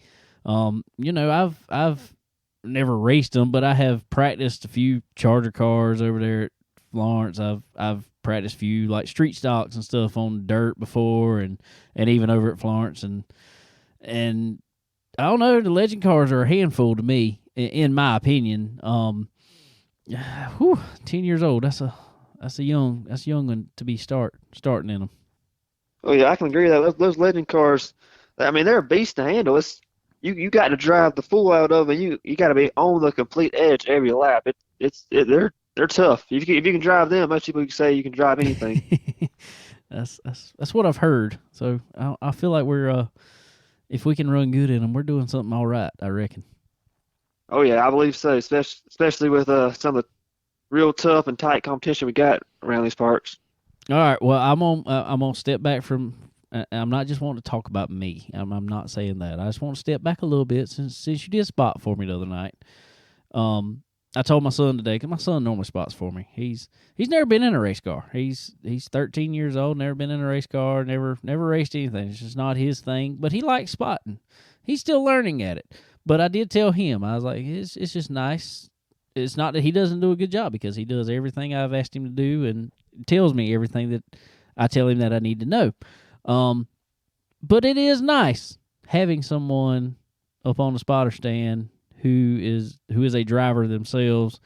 I've never raced them, but I have practiced a few Charger cars over there at Florence. I've practiced a few like street stocks and stuff on dirt before, and even over at Florence, and I don't know, the legend cars are a handful to me, in my opinion. 10 years old, that's a young one to be starting in them. Oh yeah, I can agree with that. Those legend cars, I mean, they're a beast to handle. You got to drive the full out of them. You got to be on the complete edge every lap. They're tough. If you can drive them, most people can say you can drive anything. That's what I've heard. So I feel like we're if we can run good in them, we're doing something all right, I reckon. Oh yeah, I believe so. Especially with some of the real tough and tight competition we got around these parks. All right. Well, I'm gonna step back from. I'm not just wanting to talk about me. I'm not saying that. I just want to step back a little bit since you did spot for me the other night. I told my son today, because my son normally spots for me. He's never been in a race car. He's 13 years old, never been in a race car, never raced anything. It's just not his thing. But he likes spotting. He's still learning at it. But I did tell him, I was like, it's just nice. It's not that he doesn't do a good job, because he does everything I've asked him to do and tells me everything that I tell him that I need to know. But it is nice having someone up on the spotter stand who is a driver themselves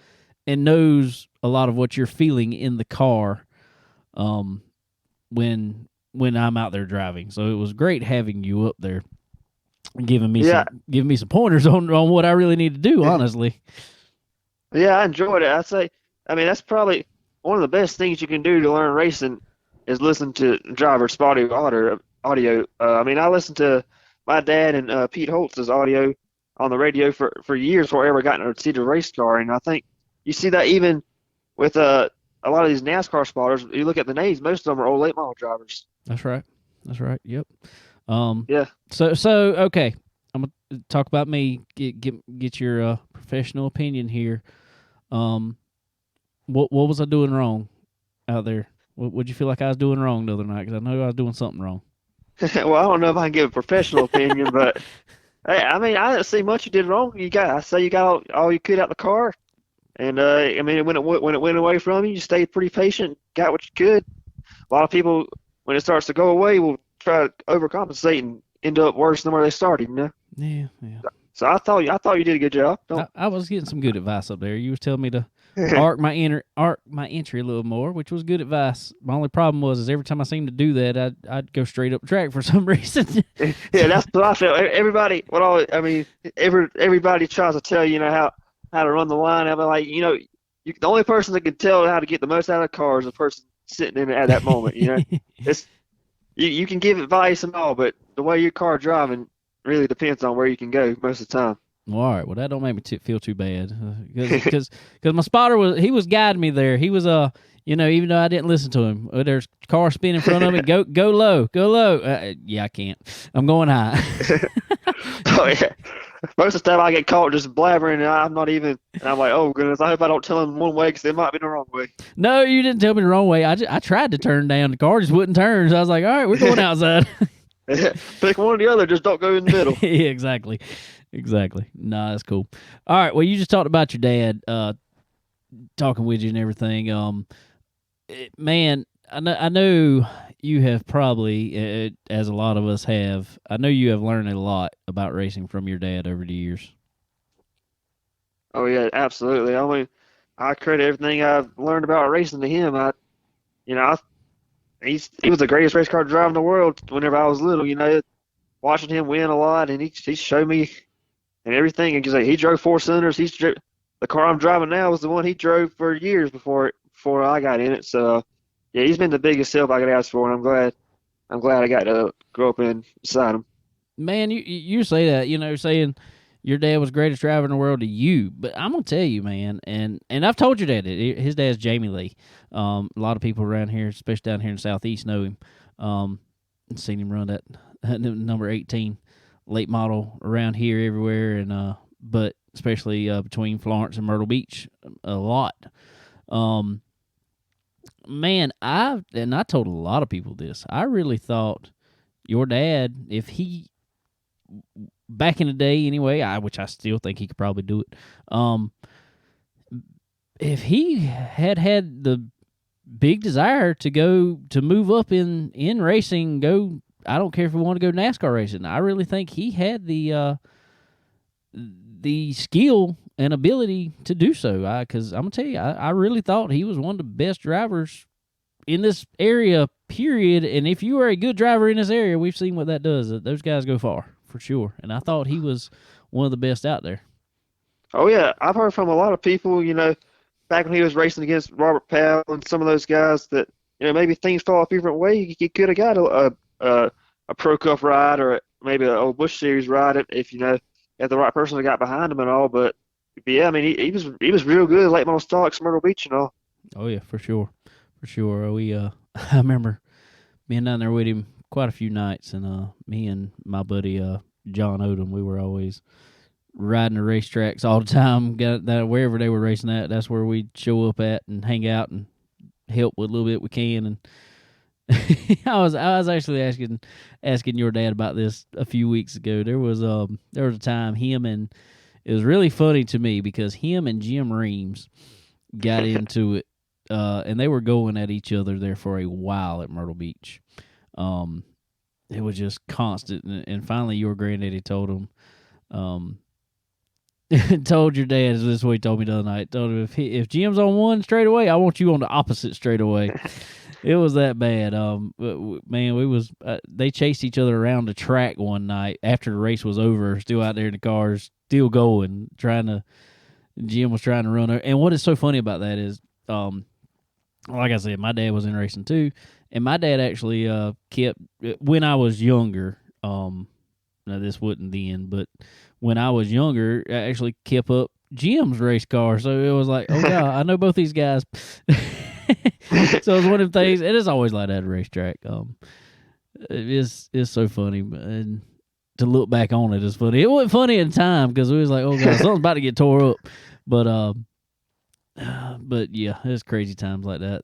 and knows a lot of what you're feeling in the car when I'm out there driving. So it was great having you up there and giving me some pointers on what I really need to do, honestly. Yeah, I enjoyed it. I'd say, I mean, that's probably one of the best things you can do to learn racing is listen to driver spotting audio. I mean, I listened to my dad and Pete Holtz's audio on the radio for years before I ever got to see the race car, and I think you see that even with a lot of these NASCAR spotters. You look at the names; most of them are old late model drivers. That's right. Yep. Yeah. So okay, I'm gonna talk about me. Get your professional opinion here. What was I doing wrong out there? What'd you feel like I was doing wrong the other night? Because I know I was doing something wrong. Well, I don't know if I can give a professional opinion, but hey, I mean, I didn't see much you did wrong. I say you got all you could out the car, and I mean, when it went away from you, you stayed pretty patient, got what you could. A lot of people, when it starts to go away, will try to overcompensate and end up worse than where they started. You know. Yeah. So I thought you did a good job. I was getting some good advice up there. You was telling me to arc my entry a little more, which was good advice. My only problem was every time I seemed to do that, I'd go straight up track for some reason. Yeah, that's what I felt. Everybody tries to tell you know how to run the line. I'm like, you know, the only person that can tell how to get the most out of the car is the person sitting in it at that moment. You know, it's you can give advice and all, but the way your car driving really depends on where you can go most of the time. Well, all right. Well, that don't make me feel too bad because my spotter was guiding me there. He was you know, even though I didn't listen to him, there's a car spinning in front of me. Go low. Yeah, I can't. I'm going high. Oh yeah. Most of the time I get caught just blabbering, and I'm not even. And I'm like, oh goodness, I hope I don't tell them one way because it might be the wrong way. No, you didn't tell me the wrong way. I tried to turn down. The car just wouldn't turn. So I was like, all right, we're going outside. Pick one or the other. Just don't go in the middle. Yeah, exactly. Nah, that's cool. All right. Well, you just talked about your dad talking with you and everything. Man, I know you have probably, as a lot of us have, I know you have learned a lot about racing from your dad over the years. Oh yeah, absolutely. I mean, I credit everything I've learned about racing to him. He was the greatest race car driver in the world whenever I was little. You know, watching him win a lot, and he showed me and everything. And he drove 4-cylinders. The car I'm driving now was the one he drove for years before I got in it. So yeah, he's been the biggest help I could ask for, and I'm glad I got to grow up beside him. Man, you say that, you know, saying your dad was the greatest driver in the world to you, but I'm gonna tell you, man, and I've told your dad that his dad's Jamie Lee. A lot of people around here, especially down here in the Southeast, know him. Seen him run that number 18 late model around here everywhere, and but especially between Florence and Myrtle Beach a lot. Man, I told a lot of people this. I really thought your dad, if he back in the day anyway, which I still think he could probably do it. If he had the big desire to move up in racing, I don't care if we want to go NASCAR racing. I really think he had the skill and ability to do so. Because I'm gonna tell you, I really thought he was one of the best drivers in this area, period. And if you are a good driver in this area, we've seen what that does. Those guys go far, for sure. And I thought he was one of the best out there. Oh, yeah. I've heard from a lot of people, you know, back when he was racing against Robert Powell and some of those guys that, you know, maybe things fall a different way. He could have got a Pro Cup ride or maybe an old Busch Series ride if, you know, had the right person that got behind him and all. But yeah, I mean, he was real good, late model stocks, Myrtle Beach and all. Oh, yeah, for sure. For sure. I remember being down there with him quite a few nights, and me and my buddy John Odom, we were always riding the racetracks all the time. Got that wherever they were racing at, that's where we'd show up at and hang out and help with a little bit we can. And I was actually asking your dad about this a few weeks ago. There was a time it was really funny to me because him and Jim Reams got into it. And they were going at each other there for a while at Myrtle Beach. It was just constant. And finally, your granddaddy told him, told your dad, this is what he told me the other night, told him if Jim's on one straightaway, I want you on the opposite straightaway. It was that bad. Man, they chased each other around the track one night after the race was over, still out there in the cars, still going, Jim was trying to run her. And what is so funny about that is, like I said, my dad was in racing too, and my dad actually kept, when I was younger, now this wasn't then, but when I was younger, I actually kept up Jim's race car, so it was like, oh God, I know both these guys. So it was one of them things, and it's always like that at a racetrack. It's so funny, and to look back on it is funny. It wasn't funny at the time because we was like, oh God, something's about to get tore up, but yeah, it's crazy times like that.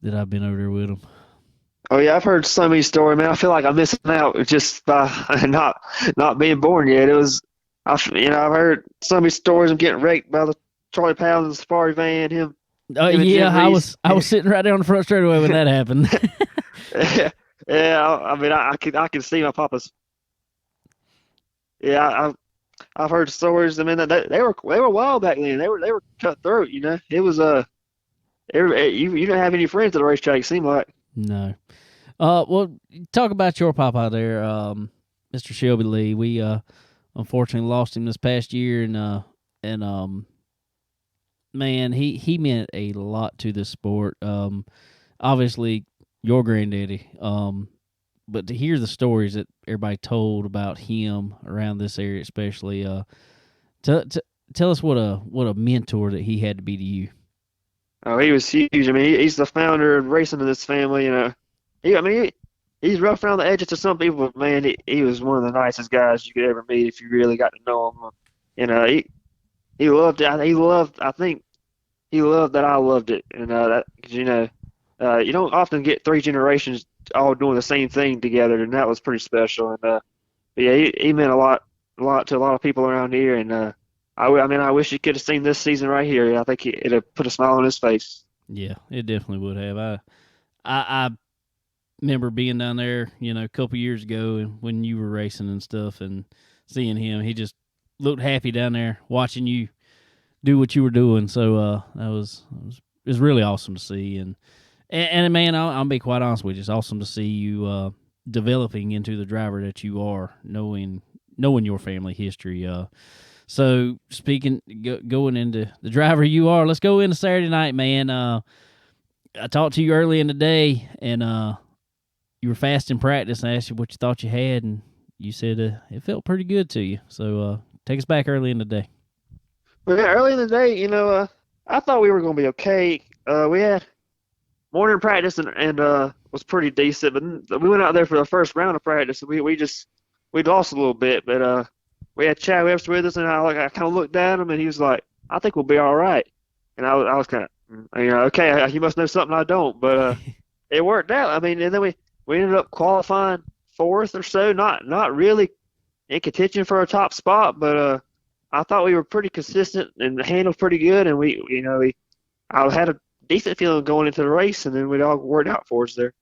that I've been over there with him. Oh yeah, I've heard so many stories, man. I feel like I'm missing out just by not being born yet. I've heard so many stories of getting wrecked by the Charlie Powell in the safari van. Him and Yeah, Jim I Reese. was sitting right there on the front straightaway when that happened. Yeah, I mean, I can see my papa's. Yeah, I've heard stories. I mean, they were wild back then. They were cutthroat. It was you didn't have any friends at the racetrack. It seemed like. No. Well, talk about your papa there, Mr. Shelby Lee. We unfortunately lost him this past year, and man, he meant a lot to this sport. Obviously, your granddaddy. But to hear the stories that everybody told about him around this area, especially, tell us what a mentor that he had to be to you. Oh, he was huge. I mean, he's the founder of racing in this family. He's rough around the edges to some people, but man, he was one of the nicest guys you could ever meet if you really got to know him. He loved it. I think he loved that I loved it, and that because you don't often get three generations all doing the same thing together, and that was pretty special. And but yeah, he meant a lot to a lot of people around here, and I wish you could have seen this season right here. I think it'd have put a smile on his face. Yeah, it definitely would have. I remember being down there, a couple years ago, and when you were racing and stuff, and seeing him, he just looked happy down there watching you do what you were doing. So it was really awesome to see, and man, I'll be quite honest with you, it's awesome to see you developing into the driver that you are, knowing your family history. So speaking, going into the driver you are, let's go into Saturday night, man. I talked to you early in the day, and you were fast in practice, and I asked you what you thought you had, and you said it felt pretty good to you. So take us back early in the day. Well, yeah, early in the day, I thought we were going to be okay. We had morning practice and was pretty decent, but we went out there for the first round of practice, and we lost a little bit, but we had Chad Webster with us, and I kind of looked at him, and he was like, "I think we'll be all right." And I was kind of, okay, he must know something I don't, but it worked out. I mean, and then we ended up qualifying fourth or so, not really in contention for a top spot, but I thought we were pretty consistent and handled pretty good, and I had a decent feeling going into the race, and then it all worked out for us there.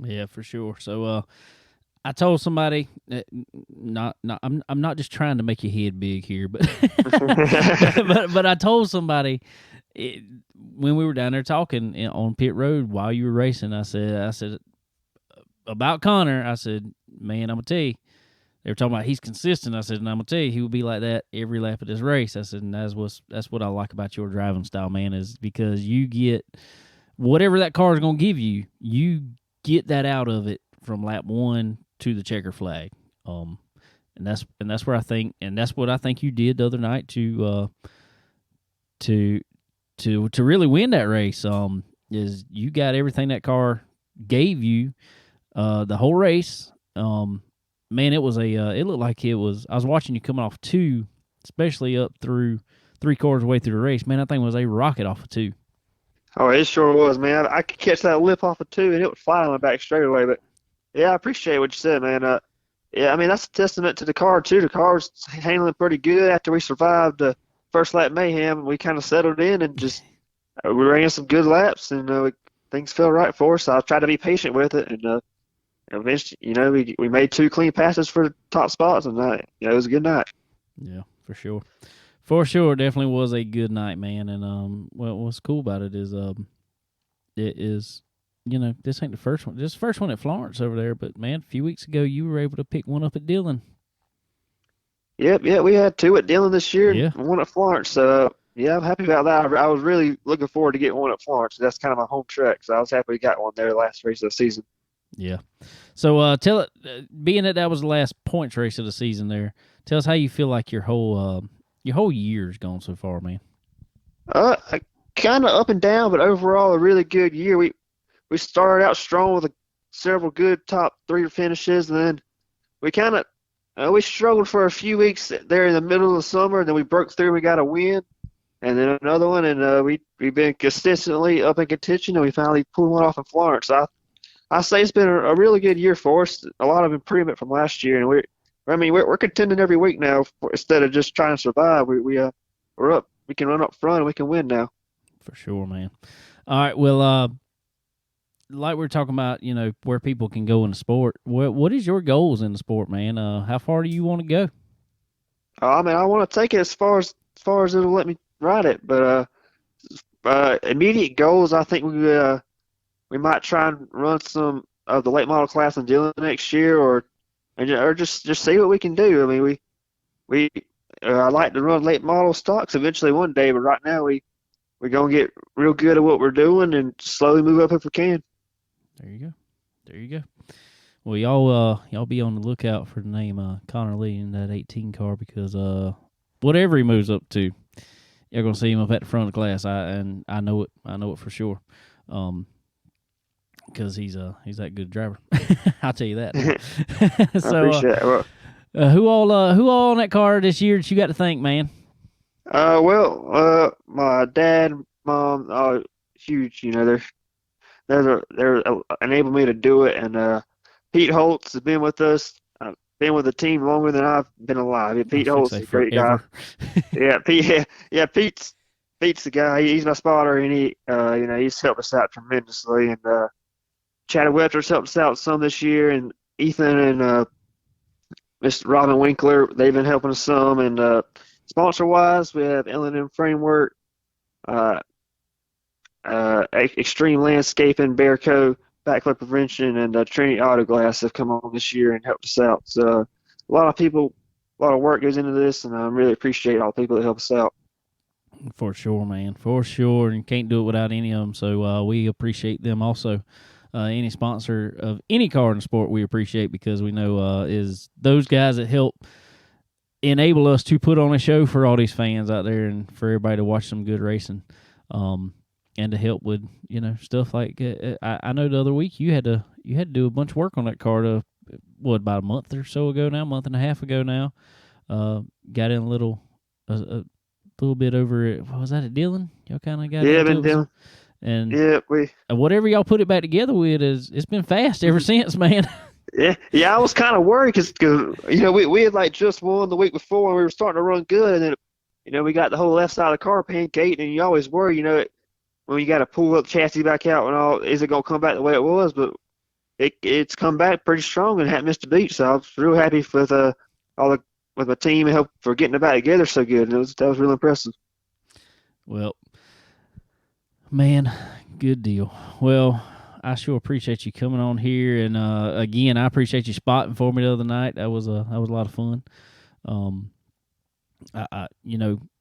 Yeah, for sure. So I told somebody, I'm not just trying to make your head big here, but but I told somebody when we were down there talking on pit road while you were racing, I said about Connor, I said, man, I'm gonna tell you, they were talking about he's consistent. I said, and I'm gonna tell you, he will be like that every lap of this race. I said, and that's what I like about your driving style, man, is because you get whatever that car is gonna give you, you get that out of it from lap 1 to the checker flag. And that's where I think, and that's what I think you did the other night to really win that race. Is you got everything that car gave you the whole race. Man, it was it looked like it was. I was watching you coming off 2, especially up through 3/4 way through the race. Man, that thing was a rocket off of 2. Oh, it sure was, man. I could catch that lip off of 2, and it would fly on my back straight away. But yeah, I appreciate what you said, man. Yeah, I mean, that's a testament to the car, too. The car's handling pretty good. After we survived the first lap mayhem, we kind of settled in and just we ran some good laps, and things felt right for us. So I tried to be patient with it, and eventually, we made 2 clean passes for the top spots, and it was a good night. Yeah, for sure. For sure, definitely was a good night, man. And what's cool about it is this ain't the first one. This is the first one at Florence over there, but man, a few weeks ago you were able to pick one up at Dillon. Yep, we had 2 at Dillon this year, Yeah. and 1 at Florence. So yeah, I'm happy about that. I was really looking forward to getting 1 at Florence. That's kind of my home track, so I was happy we got one there last race of the season. Yeah. So being that was the last points race of the season there, tell us how you feel like your whole year's gone so far, man. Kind of up and down, but overall a really good year. We started out strong with several good top 3 finishes, and then we struggled for a few weeks there in the middle of the summer, and then we broke through. We got a win, and then another one, and we've been consistently up in contention, and we finally pulled one off in Florence. I say it's been a really good year for us. A lot of improvement from last year, and we're contending every week now instead of just trying to survive. We're up. We can run up front and we can win now. For sure, man. All right, well, like we were talking about, where people can go in the sport. What is your goals in the sport, man? How far do you want to go? I mean, I want to take it as far as it'll let me ride it, but immediate goals, I think we might try and run some of the late model class in Dillon next year, or just see what we can do. I mean, we I like to run late model stocks eventually one day, but right now we're gonna get real good at what we're doing and slowly move up if we can. There you go. Well, y'all be on the lookout for the name Connor Lee in that 18 car, because whatever he moves up to, you're gonna see him up at the front of the class. I know it for sure. Because he's that good driver. I'll tell you that. So, I appreciate it. Well, who all on that car this year that you got to thank, man? my dad, mom, huge. They're enabled me to do it, and Pete Holtz has been with us. Been with the team longer than I've been alive. Yeah, Pete Holtz is a great guy. Yeah, Pete. Yeah, Pete's the guy. He's my spotter, and he's helped us out tremendously. And Chad Webster's helped us out some this year, and Ethan and Mr. Robin Winkler, they've been helping us some. And sponsor-wise, we have L&M Framework, Extreme Landscaping, Bearco, Backflip Prevention, and Trinity Auto Glass have come on this year and helped us out. So a lot of work goes into this, and I really appreciate all the people that help us out. For sure, man. For sure. And can't do it without any of them. So we appreciate them also. Any sponsor of any car in the sport we appreciate, because we know is those guys that help enable us to put on a show for all these fans out there and for everybody to watch some good racing, and to help with stuff like I know the other week you had to do a bunch of work on that car about a month or so ago now, month and a half ago now. Got in a little bit over it. What was that at Dillon? Y'all kind of got been Dillon. And yeah, whatever y'all put it back together with it's been fast ever since, man. Yeah. I was kind of worried because we had just won the week before and we were starting to run good, and then we got the whole left side of the car pancaked, and you always worry when you got to pull up chassis back out and all, is it gonna come back the way it was? But it's come back pretty strong and hadn't missed a beat. So I was real happy with with my team and help for getting it back together so good. And that was really impressive. Well, man, good deal. Well, I sure appreciate you coming on here, and again, I appreciate you spotting for me the other night. That was a lot of fun.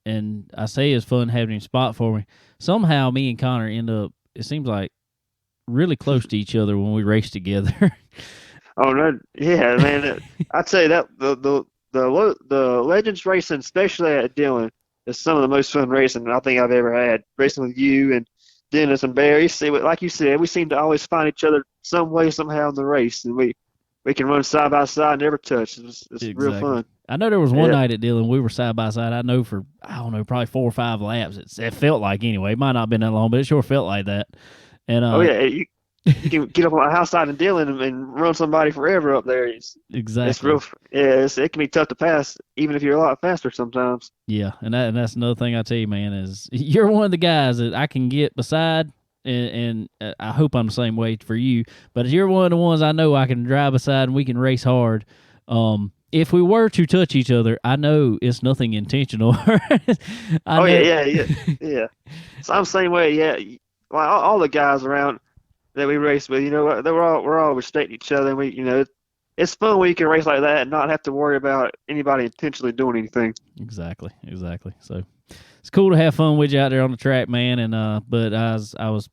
And I say it's fun having him spot for me. Somehow, me and Connor end up, it seems like, really close to each other when we race together. Oh no, yeah, man. I'd say that the Legends racing, especially at Dillon, is some of the most fun racing I think I've ever had. Racing with you and Dennis and Barry. Like you said, we seem to always find each other some way, somehow in the race, and we can run side by side, never touch. It's exactly. Real fun. I know there was one night at Dillon we were side by side. I know for probably 4 or 5 laps. It felt like anyway. It might not have been that long, but it sure felt like that. And you can get up on a house side in Dillon and run somebody forever up there. Exactly. It's real. Yeah, it can be tough to pass, even if you're a lot faster sometimes. Yeah, and that's another thing I tell you, man, is you're one of the guys that I can get beside, and I hope I'm the same way for you. But you're one of the ones I know I can drive beside and we can race hard. If we were to touch each other, I know it's nothing intentional. Yeah. So I'm the same way. Yeah, like all the guys around that we race with, we're all respecting each other. And we, it's fun when you can race like that and not have to worry about anybody intentionally doing anything. Exactly. So it's cool to have fun with you out there on the track, man. And but I was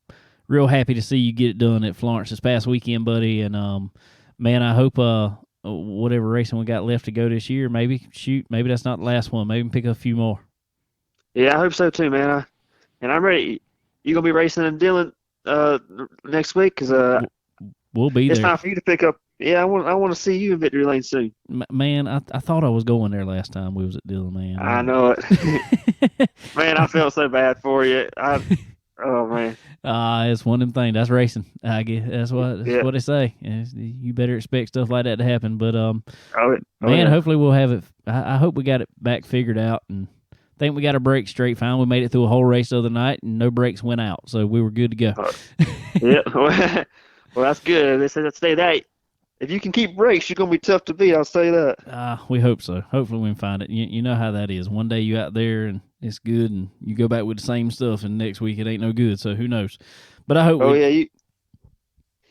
real happy to see you get it done at Florence this past weekend, buddy. And man, I hope whatever racing we got left to go this year, maybe that's not the last one. Maybe we can pick up a few more. Yeah, I hope so too, man. And I'm ready. You gonna be racing in Dillon next week? Because we'll be there. It's time for you to pick up Yeah, I want to see you in victory lane soon. Man, I thought I was going there last time we was at Dillon, man. I know it. Man, I felt so bad for you. Oh man. It's one of them things. That's racing. I guess that's Yeah. what they say. You better expect stuff like that to happen. But Oh man, yeah. hopefully we'll have it. I hope we got it back figured out, and think we got our brakes straight fine. We made it through a whole race the other night, and no brakes went out, so we were good to go. Yeah. Well, that's good. They said say that if you can keep brakes, you're gonna be tough to beat. I'll say that. We hope so. Hopefully we can find it. You know how that is. One day you out there and it's good, and you go back with the same stuff, and next week it ain't no good. So who knows? But I hope. Oh yeah,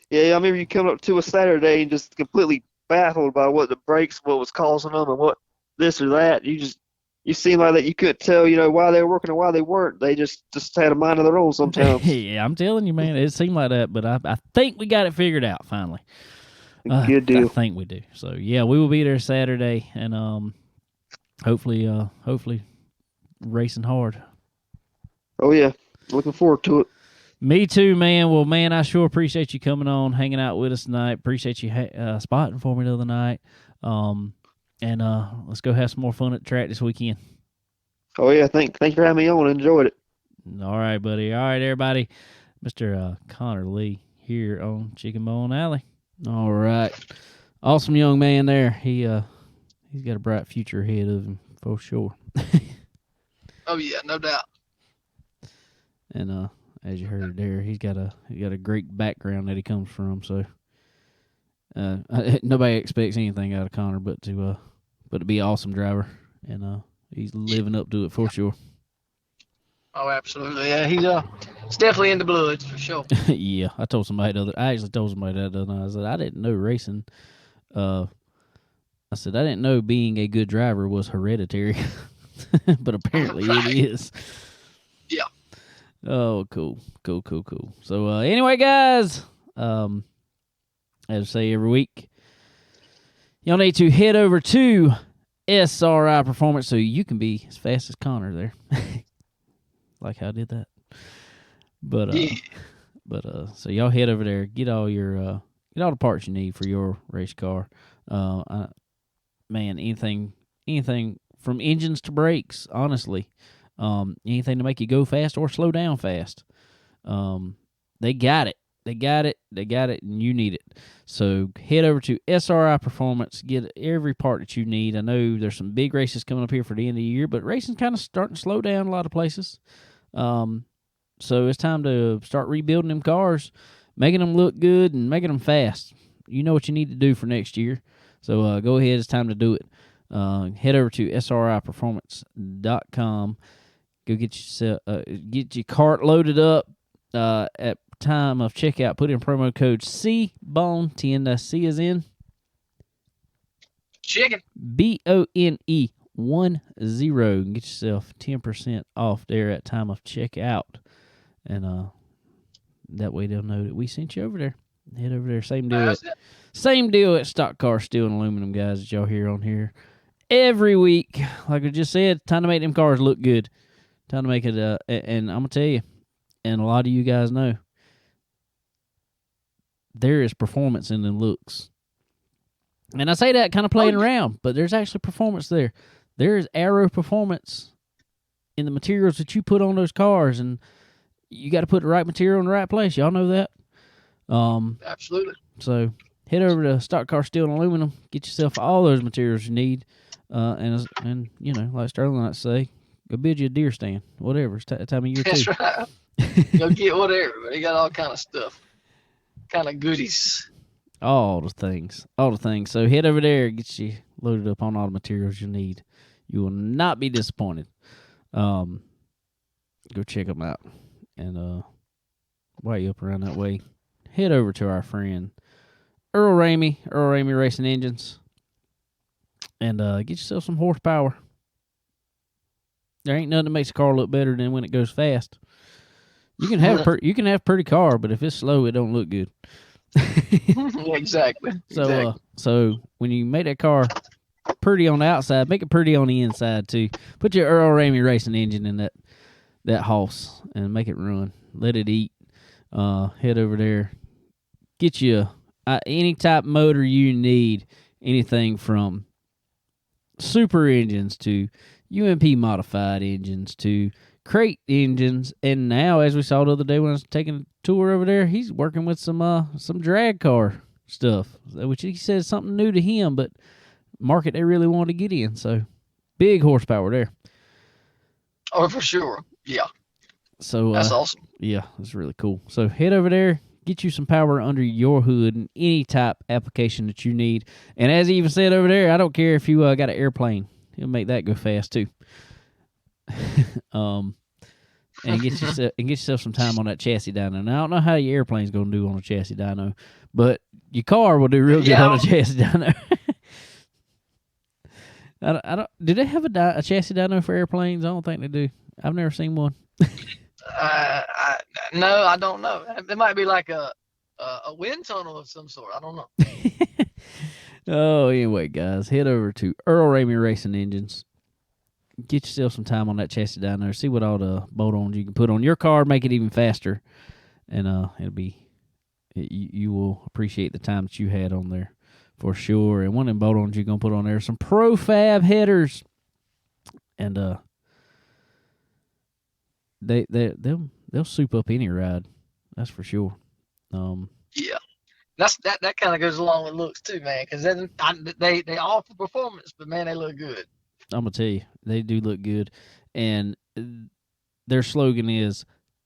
yeah. I remember you coming up to a Saturday and just completely baffled by what the brakes, what was causing them, and what this or that. You seemed like that you couldn't tell, why they were working and why they weren't. They just had a mind of their own sometimes. Yeah, I'm telling you, man, it seemed like that, but I think we got it figured out finally. Good deal. I think we do. So yeah, we will be there Saturday, and hopefully racing hard. Oh yeah, looking forward to it. Me too, man. Well, man, I sure appreciate you coming on, hanging out with us tonight. Appreciate you spotting for me the other night. And let's go have some more fun at the track this weekend. Oh yeah, thank you for having me on. I enjoyed it. All right, buddy. All right, everybody. Mr. Connor Lee here on Chicken Bone Alley. All right, awesome young man there. He's got a bright future ahead of him for sure. Oh yeah, no doubt. And as you heard there, he's got a great background that he comes from. So nobody expects anything out of Connor but to be an awesome driver, and he's living up to it for sure. Oh, absolutely. Yeah, it's definitely in the blood for sure. Yeah, I actually told somebody that the other night. I said I didn't know racing. I said I didn't know being a good driver was hereditary, but apparently Right. it is. Yeah. Oh, cool. So anyway, guys, as I say every week, y'all need to head over to SRI Performance so you can be as fast as Connor there. Like how I did that. But so y'all head over there, get all the parts you need for your race car. Man, anything from engines to brakes, honestly. Anything to make you go fast or slow down fast. They got it, and you need it. So head over to SRI Performance, get every part that you need. I know there's some big races coming up here for the end of the year, but racing's kind of starting to slow down a lot of places. So it's time to start rebuilding them cars, making them look good and making them fast. You know what you need to do for next year. So go ahead, it's time to do it. Head over to sriperformance.com. Go get your cart loaded up. At time of checkout, put in promo code CBONE10. That's C as in Chicken. BONE 10. Get yourself 10% off there at time of checkout, and that way they'll know that we sent you over there. Head over there. Same deal at Stock Car Steel and Aluminum, guys, that y'all hear on here every week. Like I just said, time to make them cars look good. Time to make it, and I'm going to tell you, and a lot of you guys know, there is performance in the looks. And I say that kind of playing around, but there's actually performance there. There is aero performance in the materials that you put on those cars, and you got to put the right material in the right place. Y'all know that. Absolutely. So head over to Stock Car Steel and Aluminum, get yourself all those materials you need, and you know, like Sterling likes to say, go build you a deer stand, whatever. It's time of year too. That's right. Go get whatever. They got all kind of stuff, kind of goodies. All the things. So head over there, get you loaded up on all the materials you need. You will not be disappointed. Go check them out. And while you're up around that way, head over to our friend Earl Ramey Racing Engines, and get yourself some horsepower. There ain't nothing that makes a car look better than when it goes fast. You can have pretty car, but if it's slow, it don't look good. Exactly. So when you make that car pretty on the outside, make it pretty on the inside too. Put your Earl Ramey Racing engine in that house and make it run. Let it eat. Head over there, get you any type of motor you need, anything from super engines to UMP modified engines to crate engines, and now, as we saw the other day when I was taking a tour over there, he's working with some drag car stuff, which he says something new to him, but market they really wanted to get in. So big horsepower there. Oh, for sure. Yeah. So that's awesome. Yeah, it's really cool. So head over there, get you some power under your hood in any type application that you need. And as he even said over there, I don't care if you got an airplane. He'll make that go fast too. And get yourself some time on that chassis dyno. Now I don't know how your airplane's gonna do on a chassis dyno, but your car will do real good on a chassis dyno. I don't. Do they have a chassis dyno for airplanes? I don't think they do. I've never seen one. No, I don't know. It might be like a wind tunnel of some sort. I don't know. Oh, anyway, guys, head over to Earl Ramey Racing Engines. Get yourself some time on that chassis down there. See what all the bolt-ons you can put on your car. Make it even faster, and you will appreciate the time that you had on there for sure. And one of them bolt-ons you're gonna put on there some Profab headers, and they'll soup up any ride. That's for sure. Yeah. That kind of goes along with looks too, man. Because they offer performance, but man, they look good. I'm gonna tell you, they do look good, and their slogan is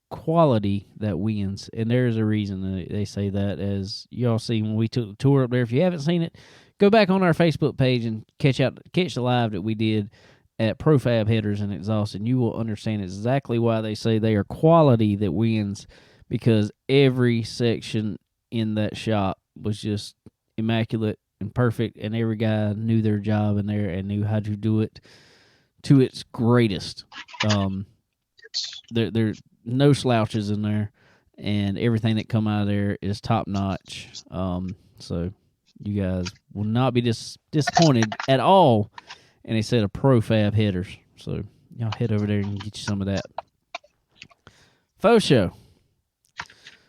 "Quality that wins." And there's a reason they say that. As y'all see when we took the tour up there, if you haven't seen it, go back on our Facebook page and catch the live that we did at Profab Headers and Exhaust, and you will understand exactly why they say they are quality that wins. Because every section in that shop was just immaculate and perfect, and every guy knew their job in there and knew how to do it to its greatest. There's no slouches in there, and everything that come out of there is top notch. So you guys will not be disappointed at all in a set of Profab headers. So y'all head over there and get you some of that. Faux show.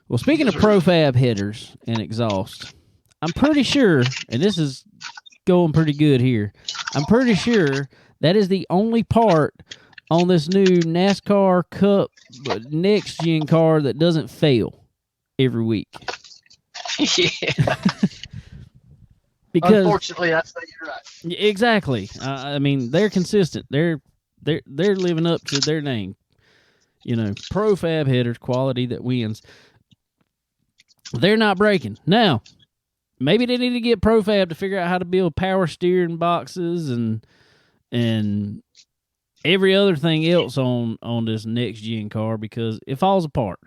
Well, speaking of Profab headers and exhaust, I'm pretty sure, and this is going pretty good here, I'm pretty sure that is the only part on this new NASCAR Cup next gen car that doesn't fail every week. Yeah. Because unfortunately, I say you're right. Exactly. I mean, they're consistent. They're living up to their name. You know, Profab headers, quality that wins. They're not breaking. Now, maybe they need to get Profab to figure out how to build power steering boxes and every other thing else on this next gen car, because it falls apart.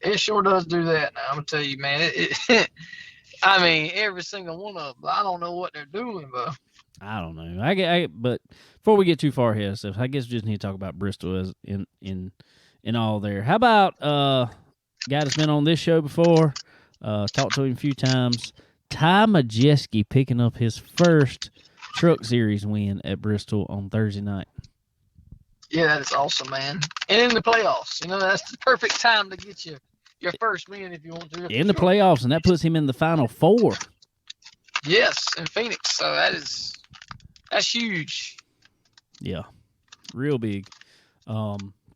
It sure does do that. Now, I'm gonna tell you, man. I mean, every single one of them. I don't know what they're doing, but I don't know. But before we get too far ahead of stuff, I guess we just need to talk about Bristol as in all there. How about guy that's been on this show before? Talked to him a few times. Ty Majeski picking up his first Truck Series win at Bristol on Thursday night. Yeah, that is awesome, man. And in the playoffs, you know, that's the perfect time to get your first win if you want to. In the playoffs, and that puts him in the Final Four. Yes, in Phoenix. So that's huge. Yeah, real big.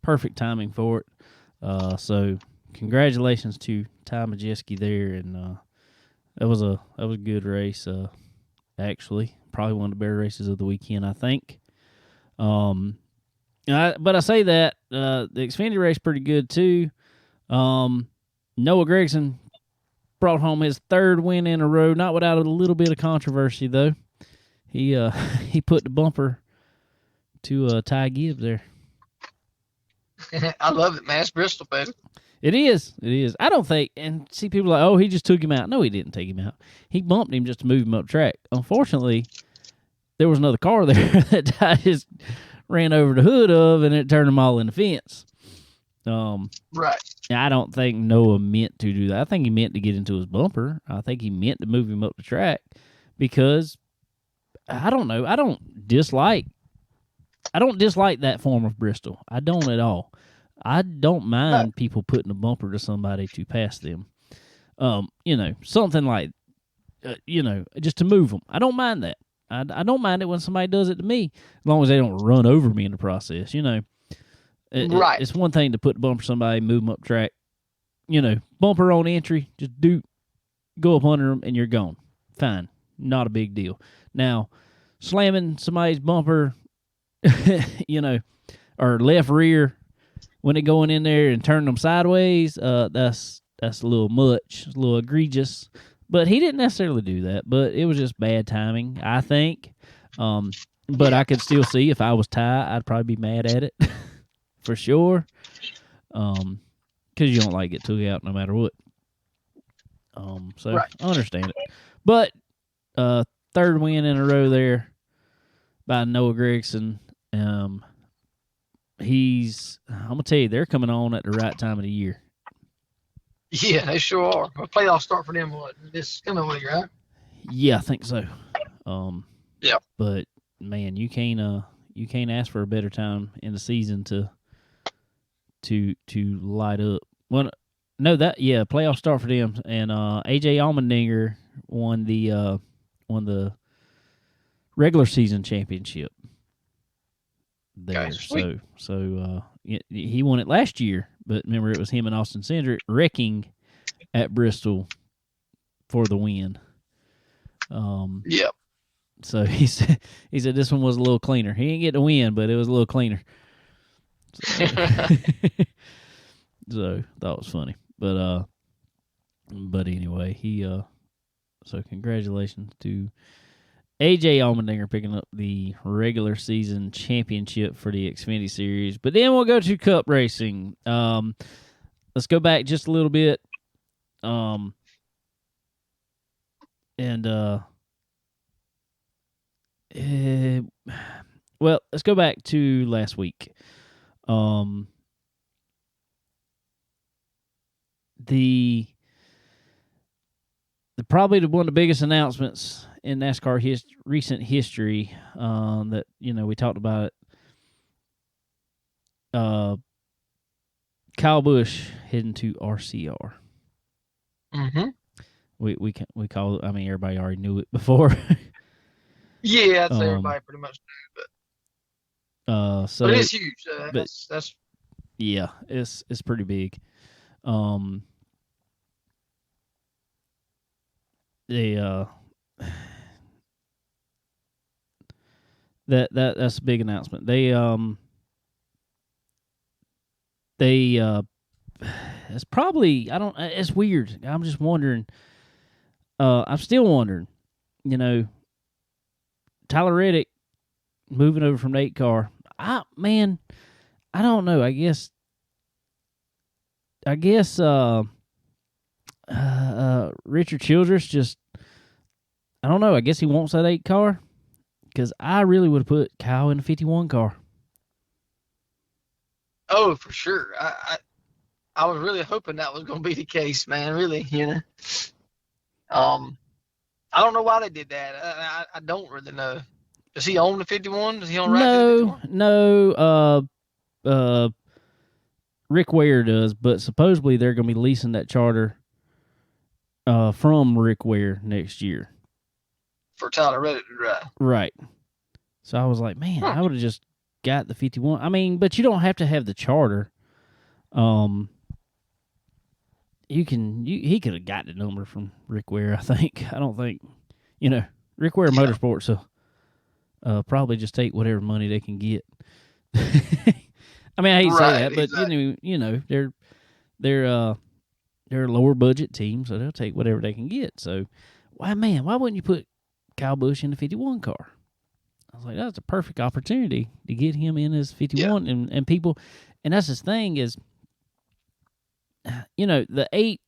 Perfect timing for it. So congratulations to Ty Majeski there, and that was a good race. Actually, probably one of the better races of the weekend, I think. But I say that the Xfinity race pretty good too. Noah Gragson brought home his third win in a row, not without a little bit of controversy though. He put the bumper to Ty Gibbs there. I love it, man. It's Bristol, baby. It is. I don't think, and see people like, oh, he just took him out. No, he didn't take him out. He bumped him just to move him up track. Unfortunately, there was another car there that Ty just ran over the hood of, and it turned them all in the fence. Right. I don't think Noah meant to do that. I think he meant to get into his bumper. I think he meant to move him up the track because, I don't know, I don't dislike that form of Bristol. I don't at all. I don't mind people putting a bumper to somebody to pass them. Something like, just to move them. I don't mind that. I don't mind it when somebody does it to me, as long as they don't run over me in the process. Right. It's one thing to put the bumper somebody, move them up track. Bumper on entry, just go up under them and you're gone. Fine, not a big deal. Now, slamming somebody's bumper, or left rear when they're going in there and turning them sideways, that's a little much, a little egregious. But he didn't necessarily do that. But it was just bad timing, I think. But I could still see if I was Ty, I'd probably be mad at it for sure. Because you don't like it took out no matter what. So right. I understand it. But third win in a row there by Noah Gregson. I'm gonna tell you, they're coming on at the right time of the year. Yeah, they sure are. A playoff start for them this coming week, right? Yeah, I think so. Yeah. But man, you can't ask for a better time in the season to light up. Well, no, playoff start for them, and AJ Allmendinger won the regular season championship there. Okay, so he won it last year, but remember it was him and Austin Cindric wrecking at Bristol for the win. Yep. So he said this one was a little cleaner. He didn't get to win, but it was a little cleaner. So thought it was funny. But anyway, so congratulations to AJ Allmendinger picking up the regular season championship for the Xfinity Series. But then we'll go to Cup racing. Let's go back just a little bit. Well, let's go back to last week. Probably one of the biggest announcements in NASCAR recent history that we talked about it. Kyle Busch heading to RCR. Mm-hmm. We call it. I mean, everybody already knew it before. Yeah, I'd say everybody pretty much knew, but so but it is huge. That's yeah, it's pretty big. That's a big announcement. It's probably, it's weird. I'm just wondering. I'm still wondering. Tyler Reddick moving over from the 8 car. I don't know. I guess Richard Childress just, I don't know. I guess he wants that 8 car, because I really would have put Kyle in the 51 car. Oh, for sure. I was really hoping that was going to be the case, man. Really, I don't know why they did that. I don't really know. Does he own the 51? Does he own right to the 51? No. Rick Ware does, but supposedly they're going to be leasing that charter from Rick Ware next year. For Tyler Reddick to drive. Right. So I was like, man, I would have just got the 51. I mean, but you don't have to have the charter. He could have got the number from Rick Ware, I think. I don't think, Rick Ware Motorsports will probably just take whatever money they can get. I mean, I hate to say that, but exactly. They're a lower budget team, so they'll take whatever they can get. So, why wouldn't you put Kyle Busch in the 51 car? I was like, that's a perfect opportunity to get him in as 51, yeah. and people, and that's his thing is, the eight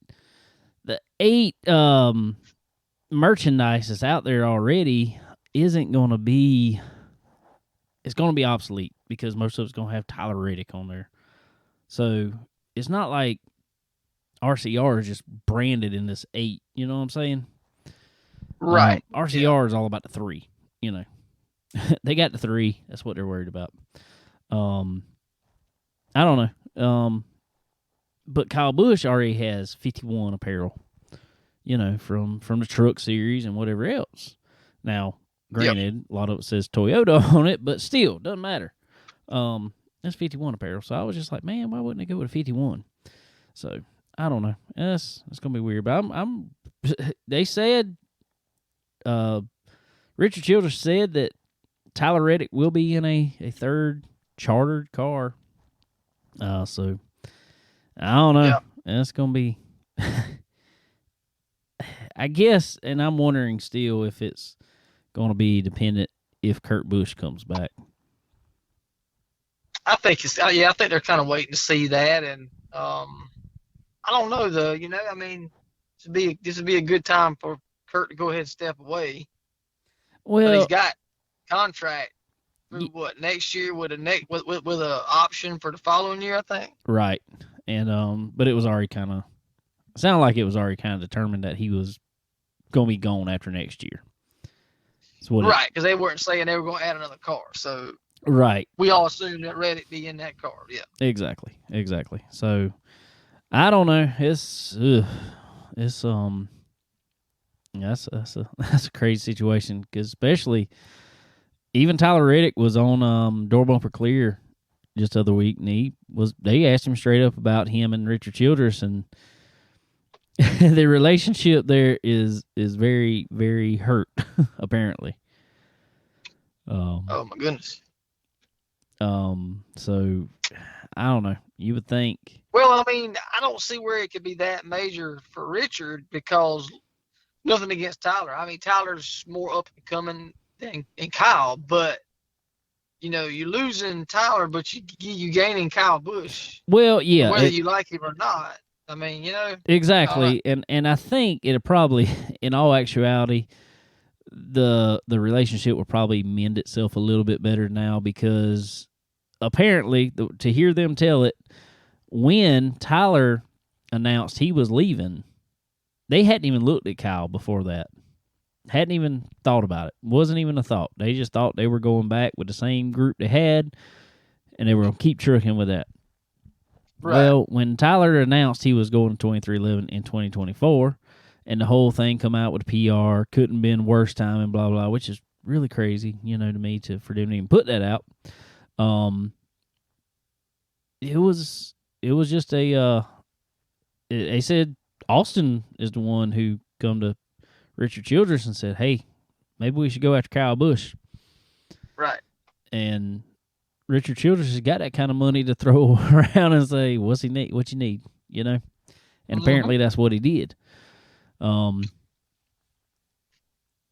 merchandise that's out there already isn't going to be. It's going to be obsolete because most of it's going to have Tyler Reddick on there. So it's not like RCR is just branded in this 8. You know what I'm saying? Right. RCR is all about the 3. They got the 3. That's what they're worried about. I don't know. But Kyle Busch already has 51 apparel. from the truck series and whatever else. Now, granted, a lot of it says Toyota on it, but still, doesn't matter. That's 51 apparel. So I was just like, man, why wouldn't they go with a 51? So I don't know. It's gonna be weird. But I'm they said, Richard Childress said that Tyler Reddick will be in a third chartered car. So I don't know. Yeah. It's gonna be, I guess, and I'm wondering still if it's gonna be dependent if Kurt Busch comes back. I think I think they're kind of waiting to see that, and I don't know though. I mean, this would be a good time for Kurt to go ahead and step away. But Well, he's got contract through what, next year with a option for the following year, I think. right, and but it was already sounded like it was already kind of determined that he was gonna be gone after next year. Right, because they weren't saying they were going to add another car, so right. we all assumed that Reddick be in that car. Yeah, Exactly. So I don't know. That's a crazy situation, because especially even Tyler Reddick was on Door Bumper Clear just the other week, and they asked him straight up about him and Richard Childress, and the relationship there is very, very hurt apparently. oh my goodness. So I don't know. You would think. Well, I mean, I don't see where it could be that major for Richard, because nothing against Tyler. I mean, Tyler's more up and coming than Kyle, but you're losing Tyler, but you gaining Kyle Busch. Well, yeah, whether you like him or not. I mean, exactly, and I think it'll probably, in all actuality, the relationship will probably mend itself a little bit better now, because apparently, to hear them tell it, when Tyler announced he was leaving, they hadn't even looked at Kyle before that. Hadn't even thought about it. Wasn't even a thought. They just thought they were going back with the same group they had, and they were going to keep trucking with that. Right. Well, when Tyler announced he was going to 2311 in 2024, and the whole thing come out with PR, couldn't been worse time and blah, blah, which is really crazy, to me, for them to even put that out. It was just they said Austin is the one who come to Richard Childress and said, hey, maybe we should go after Kyle Busch. Right. And Richard Childress has got that kind of money to throw around and say, what you need, And apparently that's what he did.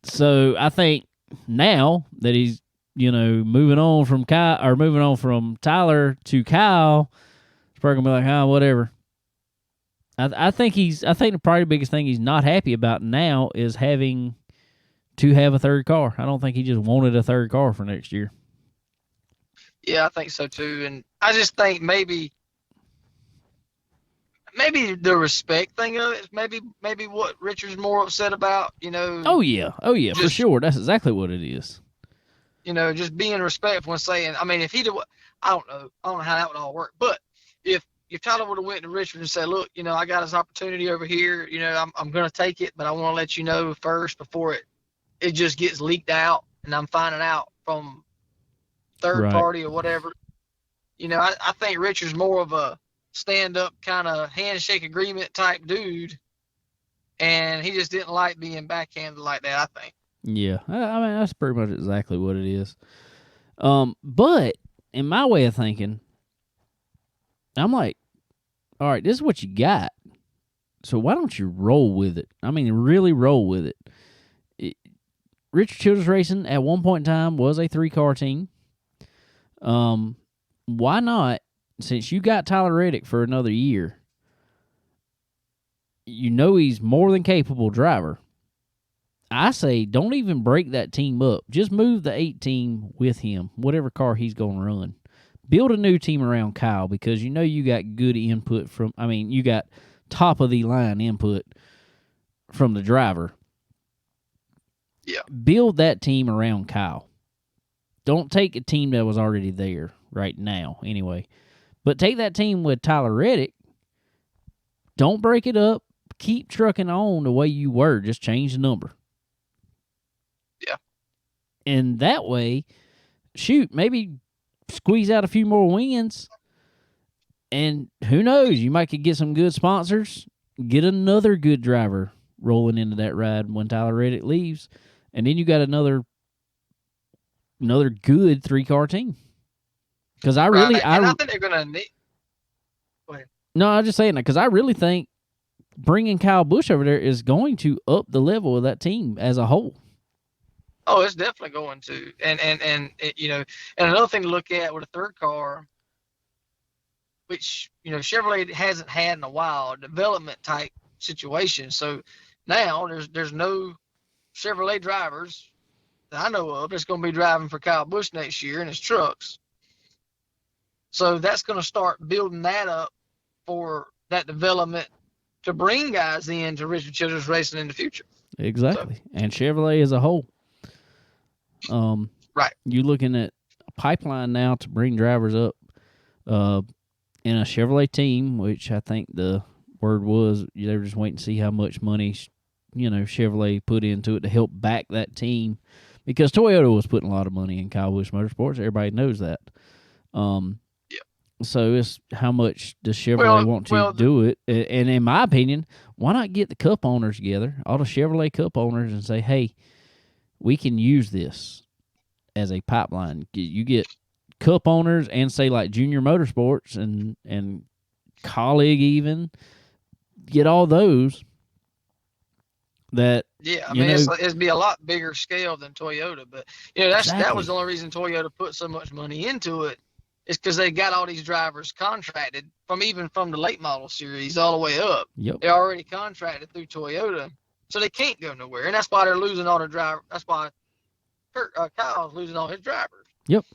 So I think now that he's, moving on from Tyler to Kyle, it's probably gonna be like, whatever. I think the probably biggest thing he's not happy about now is having to have a third car. I don't think he just wanted a third car for next year. Yeah, I think so too. And I just think maybe the respect thing of it is maybe what Richard's more upset about, Oh yeah, for sure. That's exactly what it is. Just being respectful and saying, I mean, if he did, I don't know how that would all work, but if Tyler would have went to Richard and said, look, I got this opportunity over here, I'm going to take it, but I want to let you know first before it just gets leaked out and I'm finding out from third party or whatever. I think Richard's more of a stand-up kind of handshake agreement type dude, and he just didn't like being backhanded like that, I think. Yeah, I mean, that's pretty much exactly what it is. But in my way of thinking, I'm like, all right, this is what you got, so why don't you roll with it? I mean, really roll with it. Richard Childress Racing at one point in time was a 3-car team. Why not, since you got Tyler Reddick for another year, he's more than capable driver. I say don't even break that team up. Just move the 8 team with him, whatever car he's going to run. Build a new team around Kyle, because you got good input you got top of the line input from the driver. Yeah. Build that team around Kyle. Don't take a team that was already there right now, anyway. But take that team with Tyler Reddick. Don't break it up. keep trucking on the way you were. Just change the number. Yeah. And that way, shoot, maybe squeeze out a few more wins. And who knows, you might could get some good sponsors, get another good driver rolling into that ride when Tyler Reddick leaves, and then you got another good 3-car team. Because I think they're gonna need. Go ahead. No, I'm just saying that because I really think bringing Kyle Busch over there is going to up the level of that team as a whole. Oh, it's definitely going to, and another thing to look at with a 3rd car, which Chevrolet hasn't had in a while, development type situation. So now there's no Chevrolet drivers that I know of that's going to be driving for Kyle Busch next year in his trucks. So that's going to start building that up for that development to bring guys in to Richard Childress Racing in the future. Exactly, so, and Chevrolet as a whole. Right. You're looking at a pipeline now to bring drivers up in a Chevrolet team, which I think the word was they were just waiting to see how much money Chevrolet put into it to help back that team, because Toyota was putting a lot of money in Kyle Busch Motorsports. Everybody knows that. So it's how much does Chevrolet want to do it? And in my opinion, why not get the Cup owners together, all the Chevrolet Cup owners, and say, hey, we can use this as a pipeline. You get Cup owners and say like Junior Motorsports and Colleague even, get all those that. Yeah, I mean, it'd be a lot bigger scale than Toyota, but that was the only reason Toyota put so much money into it. It's because they got all these drivers contracted from the late model series all the way up. Yep. They're already contracted through Toyota, so they can't go nowhere, and that's why they're losing all their drivers. That's why Kyle's losing all his drivers. Yep.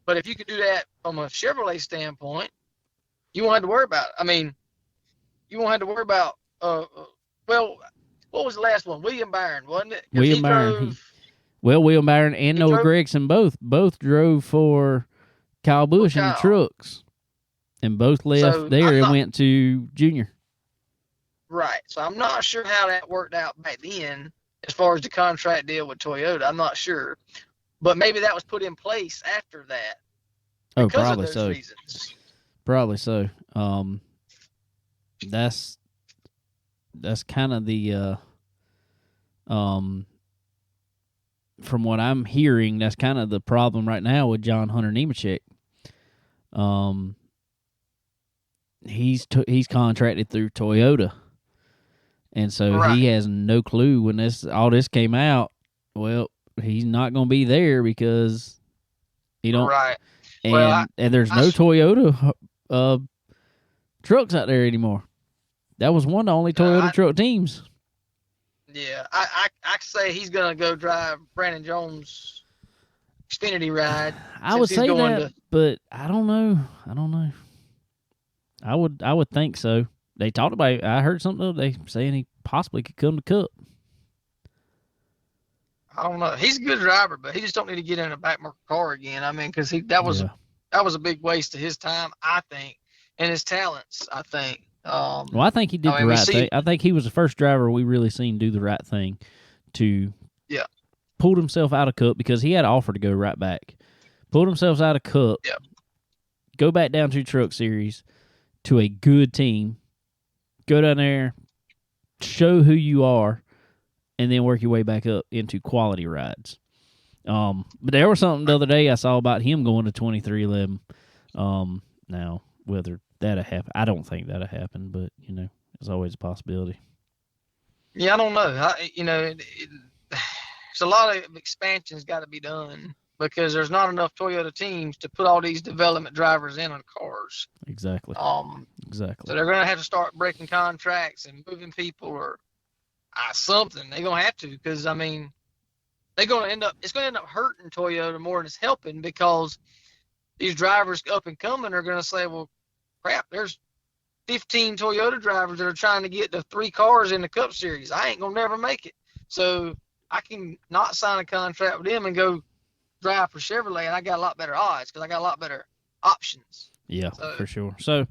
But if you could do that from a Chevrolet standpoint, you won't have to worry about it. I mean, you won't have to worry about what was the last one? William Byron, wasn't it? William Byron. William Byron and Noah Gregson both drove for Kyle Busch in the trucks, and both left and went to Junior. Right. So I'm not sure how that worked out back then as far as the contract deal with Toyota. I'm not sure. But maybe that was put in place after that. Oh, probably so. Reasons. Probably so. That's kind of the from what I'm hearing, that's kind of the problem right now with John Hunter Nemechek. He's contracted through Toyota, and so he has no clue when all this came out. Well, he's not going to be there because he don't. Right. And there's no Toyota trucks out there anymore. That was one of the only Toyota truck teams. Yeah, I say he's going to go drive Brandon Jones' Xfinity ride. I would say that, but I don't know. I would think so. They talked about it. I heard something they saying he possibly could come to Cup. I don't know. He's a good driver, but he just don't need to get in a backmarker car again. I mean, because that was a big waste of his time, I think, and his talents, I think. Well, I think he did the right thing. I think he was the first driver we really seen do the right thing to pulled himself out of Cup, because he had an offer to go right back. Pulled himself out of Cup, go back down to Truck Series to a good team, go down there, show who you are, and then work your way back up into quality rides. But there was something the other day I saw about him going to 2311. Now, whether that'll happen, I don't think that'll happen, but, it's always a possibility. Yeah, I don't know. There's a lot of expansions got to be done because there's not enough Toyota teams to put all these development drivers in on cars. Exactly. Exactly. So they're going to have to start breaking contracts and moving people or something. They're going to have to, because, I mean, it's going to end up hurting Toyota more than it's helping, because these drivers up and coming are going to say, well, crap, there's 15 Toyota drivers that are trying to get the 3 cars in the Cup Series. I ain't going to never make it. So I can not sign a contract with them and go drive for Chevrolet, and I got a lot better odds because I got a lot better options. Yeah, for sure. So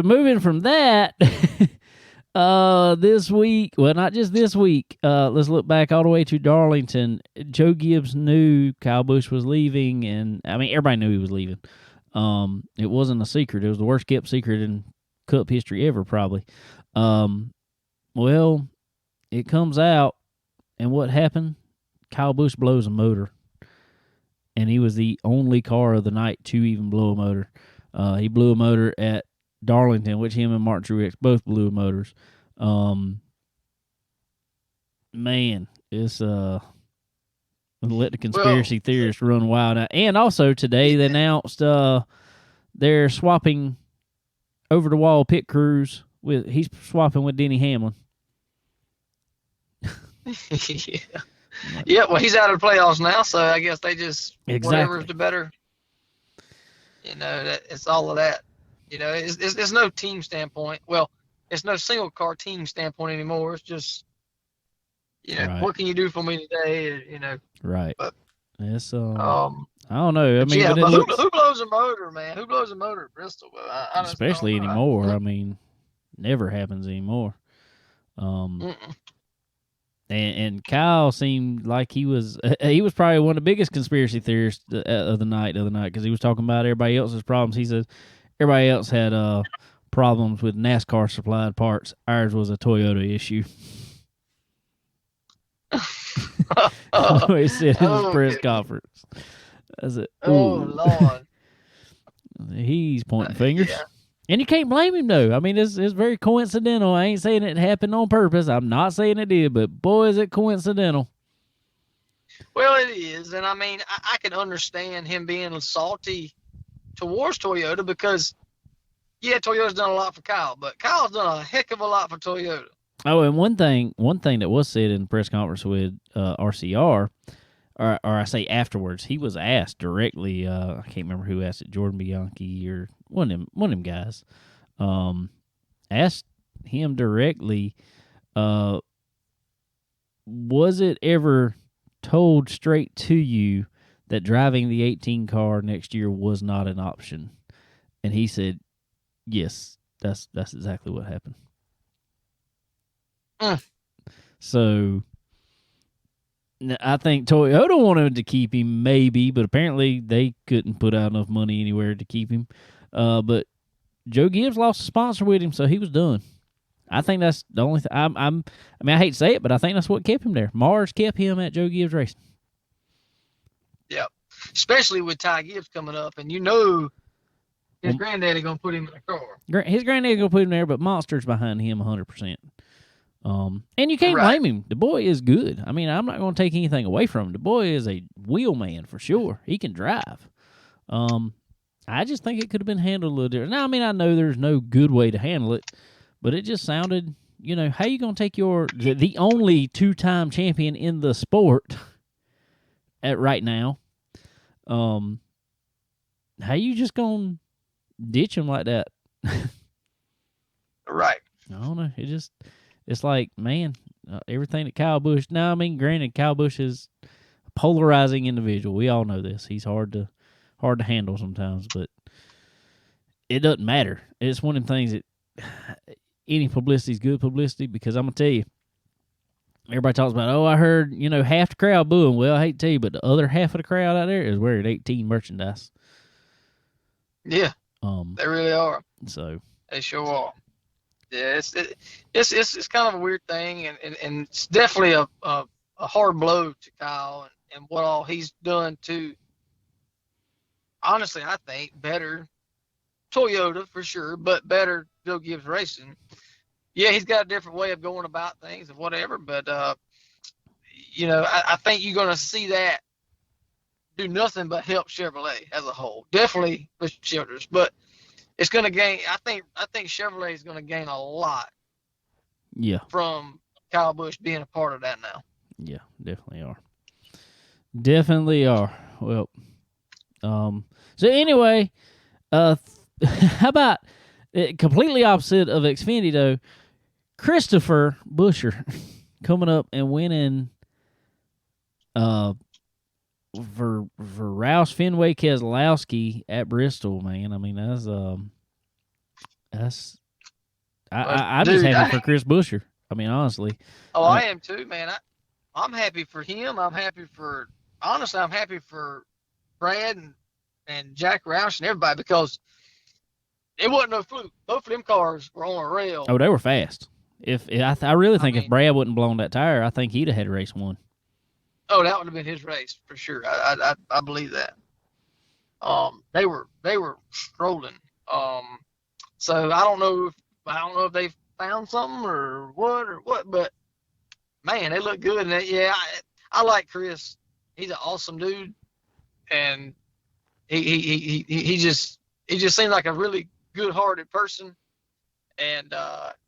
moving from that, This week, well, not just this week. Let's look back all the way to Darlington. Joe Gibbs knew Kyle Busch was leaving, and I mean everybody knew he was leaving. It wasn't a secret. It was the worst kept secret in Cup history ever, probably. Well, it comes out, and what happened? Kyle Busch blows a motor, and he was the only car of the night to even blow a motor. He blew a motor at Darlington, which him and Martin Truex both blew motors. Man, it's let the conspiracy theorists run wild out. And also today they announced they're swapping over the wall pit crews he's swapping with Denny Hamlin. Yeah, well, he's out of the playoffs now, so I guess they just whatever's the better. It's all of that. It's no team standpoint. Well, it's no single car team standpoint anymore. It's just, right. What can you do for me today? Right. But it's I don't know. I mean, yeah, but who blows a motor, man? Who blows a motor at Bristol? Especially anymore. I mean, never happens anymore. And Kyle seemed like he was probably one of the biggest conspiracy theorists of the night because he was talking about everybody else's problems. He said everybody else had problems with NASCAR supplied parts. Ours was a Toyota issue. He said in his press conference. I said, Lord. He's pointing fingers. Yeah. And you can't blame him, though. I mean, it's very coincidental. I ain't saying it happened on purpose. I'm not saying it did, but boy, is it coincidental. Well, it is. And, I mean, I can understand him being salty towards Toyota because, yeah, Toyota's done a lot for Kyle, but Kyle's done a heck of a lot for Toyota. Oh, and one thing that was said in the press conference with RCR, or I say afterwards, he was asked directly. I can't remember who asked it, Jordan Bianchi or one of them guys. Asked him directly, was it ever told straight to you that driving the 18 car next year was not an option? And he said, yes, that's exactly what happened. So I think Toyota wanted to keep him, maybe, but apparently they couldn't put out enough money anywhere to keep him. But Joe Gibbs lost a sponsor with him, so he was done. I think that's the only thing. I mean, I hate to say it, but I think that's what kept him there. Mars kept him at Joe Gibbs Racing. Yeah, especially with Ty Gibbs coming up, and his granddaddy going to put him in a car. His granddaddy going to put him there, but Monster's behind him 100%. And you can't blame him. The boy is good. I mean, I'm not going to take anything away from him. The boy is a wheel man for sure. He can drive. I just think it could have been handled a little different. Now, I mean, I know there's no good way to handle it, but it just sounded, how you going to take the only two-time champion in the sport at right now, how you just going to ditch him like that? Right. I don't know. It's like, man, everything that Kyle Busch. Now, I mean, granted, Kyle Busch is a polarizing individual. We all know this. He's hard to handle sometimes, but it doesn't matter. It's one of them things that any publicity is good publicity because I'm gonna tell you, everybody talks about, I heard half the crowd booing. Well, I hate to tell you, but the other half of the crowd out there is wearing 18 merchandise. Yeah, they really are. So they sure are. Yeah, it's kind of a weird thing, and it's definitely a hard blow to Kyle and what all he's done to, honestly, I think, better Toyota for sure, but better Joe Gibbs Racing. Yeah, he's got a different way of going about things and whatever, but, I think you're going to see that do nothing but help Chevrolet as a whole. Definitely with Chevrolet, but it's going to gain. I think Chevrolet is going to gain a lot. Yeah. From Kyle Busch being a part of that now. Yeah, definitely are. Definitely are. Well, so anyway, how about completely opposite of Xfinity though? Christopher Buescher coming up and winning for Roush Fenway Keselowski at Bristol, man. I mean, that's I'm just happy for Chris Buescher. I mean, honestly. Oh, I am too, man. I'm happy for him. Honestly, I'm happy for Brad and Jack Roush and everybody, because it wasn't no fluke. Both of them cars were on a rail. Oh, they were fast. I really think if Brad wouldn't blown that tire, I think he'd have had race 1. Oh, that would have been his race for sure. I believe that. They were strolling. So I don't know if they found something or what, but man, they look good. And yeah, I like Chris. He's an awesome dude, and he just seems like a really good-hearted person, and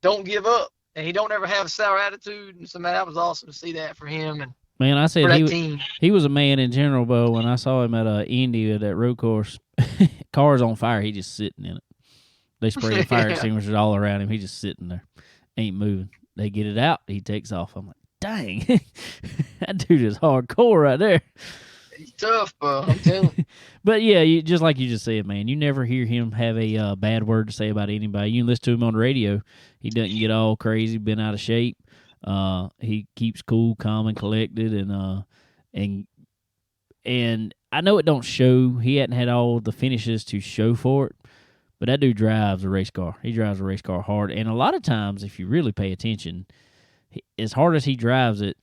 don't give up, and he don't ever have a sour attitude. And so, man, that was awesome to see that for him. And man, I said he was a man in general, Bo. When I saw him at Indy at that road course, car's on fire, he just sitting in it. They sprayed fire extinguishers all around him. He just sitting there, ain't moving. They get it out, he takes off. I'm like, dang, that dude is hardcore right there. He's tough, bro. I'm telling you. But yeah, just like you just said, man, you never hear him have a bad word to say about anybody. You can listen to him on the radio. He doesn't get all crazy, been out of shape. He keeps cool, calm, and collected, and I know it don't show. He hadn't had all the finishes to show for it, but that dude drives a race car. He drives a race car hard, and a lot of times, if you really pay attention, as hard as he drives it,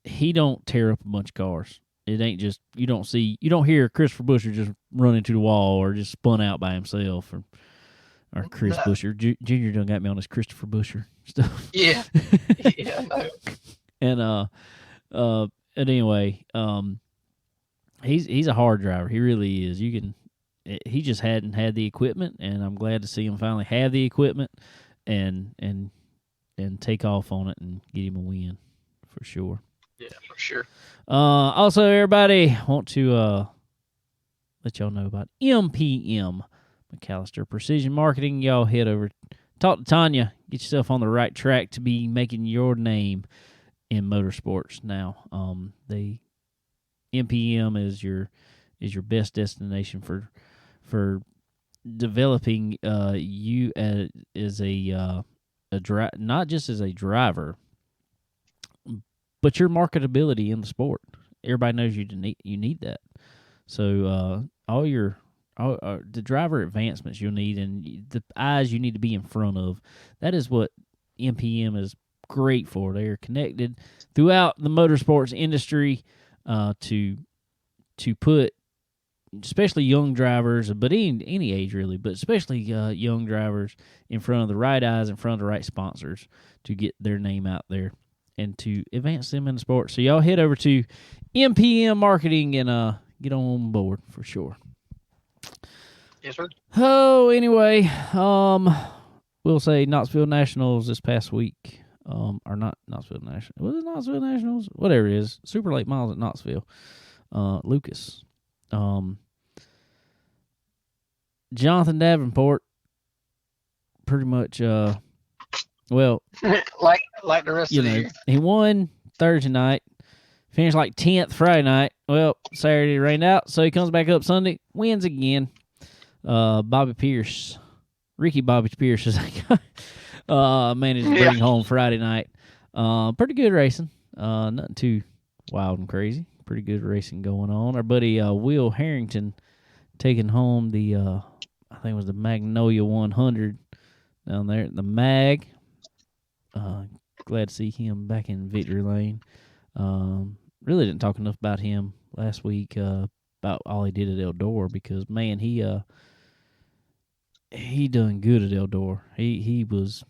he don't tear up a bunch of cars. It ain't just you don't hear Christopher Buescher just run into the wall or just spun out by himself or Chris Buescher. Junior done got me on this Christopher Buescher stuff. Yeah, yeah, no. And anyway, he's a hard driver. He really is. He just hadn't had the equipment, and I'm glad to see him finally have the equipment and take off on it and get him a win for sure. Yeah, for sure. Also, everybody, want to let y'all know about MPM, McAllister Precision Marketing. Y'all head over, talk to Tanya, get yourself on the right track to be making your name in motorsports now. The MPM is your best destination for developing you as a not just as a driver, but your marketability in the sport. Everybody knows you need that. So all the driver advancements you'll need and the eyes you need to be in front of, that is what MPM is great for. They are connected throughout the motorsports industry to put especially young drivers, but any age really, but especially young drivers in front of the right eyes, in front of the right sponsors to get their name out there and to advance them in the sport. So y'all head over to MPM Marketing and get on board for sure. Yes, sir. Oh, anyway, we'll say Knoxville Nationals this past week. Or not Knoxville Nationals. Was it Knoxville Nationals? Whatever it is. Super late miles at Knoxville. Lucas. Jonathan Davenport pretty much well like the rest of the year. He won Thursday night, finished like 10th Friday night. Well, Saturday it rained out, so he comes back up Sunday, wins again. Bobby Pierce, Ricky Bobby Pierce is managed to bring home Friday night. Pretty good racing. Nothing too wild and crazy. Pretty good racing going on. Our buddy Will Harrington taking home the I think it was the Magnolia 100 down there at the Mag. Glad to see him back in victory lane. Really didn't talk enough about him last week about all he did at Eldora because man he done good at Eldora. He was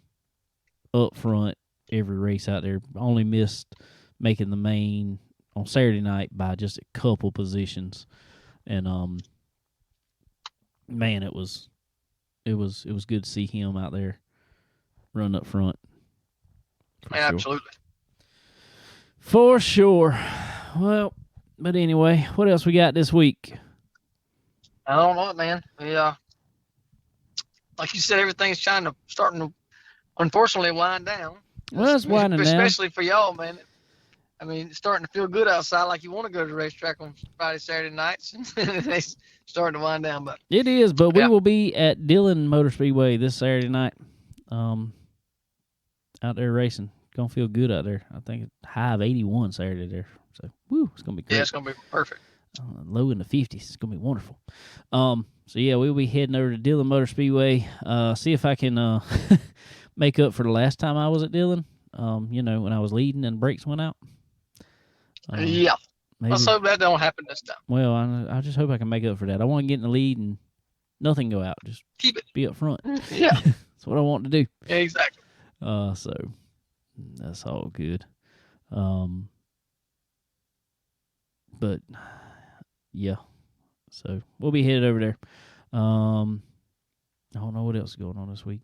up front every race out there. Only missed making the main on Saturday night by just a couple positions, and man, it was good to see him out there run up front. Absolutely. For sure. Well, but anyway, what else we got this week? I don't know, man. Yeah, like you said, everything's starting to unfortunately wind down. Well, it's winding down, especially for y'all, man. I mean, it's starting to feel good outside, like you want to go to the racetrack on Friday, Saturday nights, and they starting to wind down. But it is. But we will be at Dillon Motor Speedway this Saturday night. out there racing. Gonna feel good out there. I think high of 81 Saturday there. So, woo, it's gonna be great. Yeah, it's gonna be perfect. Low in the 50s. It's gonna be wonderful. So yeah, we'll be heading over to Dillon Motor Speedway. See if I can make up for the last time I was at Dillon. When I was leading and brakes went out. Yeah. Maybe. Let's hope that don't happen this time. Well, I just hope I can make up for that. I want to get in the lead and nothing go out. Just keep it. Be up front. Yeah. That's what I want to do. Yeah, exactly. So that's all good. But yeah. So we'll be headed over there. I don't know what else is going on this week.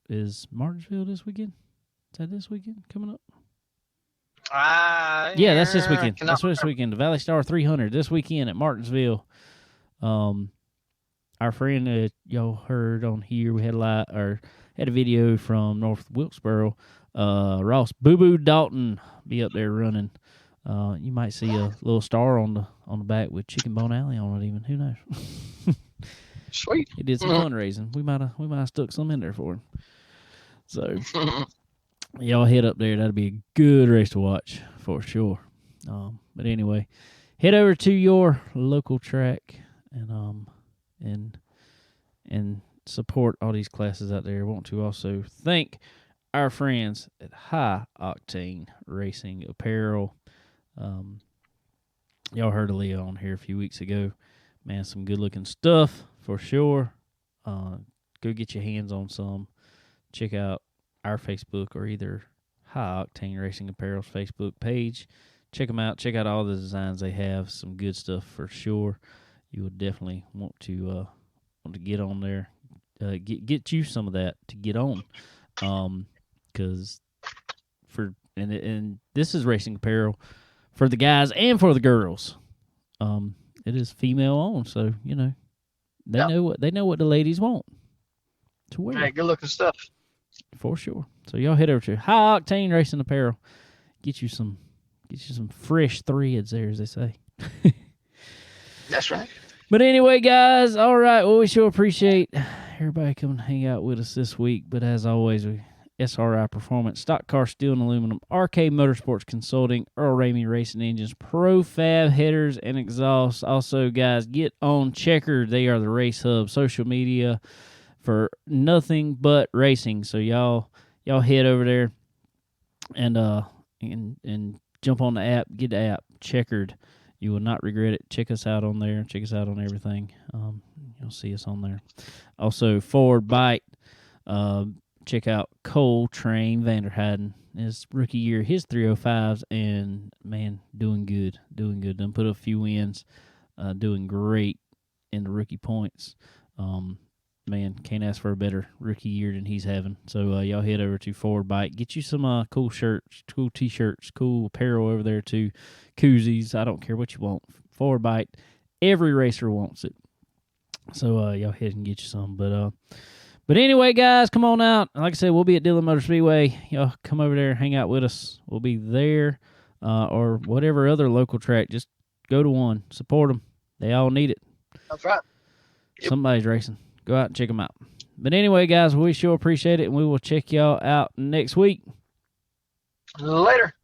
Is Martinsville this weekend? Is that this weekend coming up? Yeah, that's this weekend. That's this weekend. The Valley Star 300 this weekend at Martinsville. Our friend that y'all heard on here, we had a video from North Wilkesboro. Ross Boo Boo Dalton be up there running. You might see a little star on the back with Chicken Bone Alley on it. Even who knows? Sweet. He did some fundraising. We might have stuck some in there for him. So y'all head up there. That'll be a good race to watch for sure. But anyway, head over to your local track and support all these classes out there. I want to also thank our friends at High Octane Racing Apparel. Y'all heard of Leah on here a few weeks ago. Man, some good looking stuff for sure. Go get your hands on some. Check out our Facebook or either High Octane Racing Apparel's Facebook page. Check them out. Check out all the designs they have. Some good stuff for sure. You will definitely want to get on there. Get you some of that to get on. Because and this is racing apparel for the guys and for the girls. It is female owned, so they know what the ladies want to wear. Hey, good looking stuff for sure. So y'all head over to High Octane Racing Apparel. Get you some fresh threads there, as they say. That's right. But anyway, guys, all right. Well, we sure appreciate everybody coming to hang out with us this week. But as always, SRI Performance, Stock Car Steel and Aluminum, RK Motorsports Consulting, Earl Ramey Racing Engines, Profab Headers and Exhausts. Also, guys, get on Checkered. They are the race hub, social media for nothing but racing. So y'all head over there and jump on the app, get the app, Checkered. You will not regret it. Check us out on there. Check us out on everything. You'll see us on there. Also, Forward Bite. Check out Cole Train Vanderheiden. His rookie year, his 305s, and man, doing good. Done put up a few wins. Doing great in the rookie points. Man, can't ask for a better rookie year than he's having. So y'all head over to Forward Bite. Get you some cool shirts, cool T-shirts, cool apparel over there too. Koozies. I don't care what you want. Forward Bite. Every racer wants it. So y'all head and get you some. But anyway, guys, come on out. Like I said, we'll be at Dillon Motor Speedway. Y'all come over there and hang out with us. We'll be there or whatever other local track. Just go to one. Support them. They all need it. That's right. Yep. Somebody's racing. Go out and check them out. But anyway, guys, we sure appreciate it, and we will check y'all out next week. Later.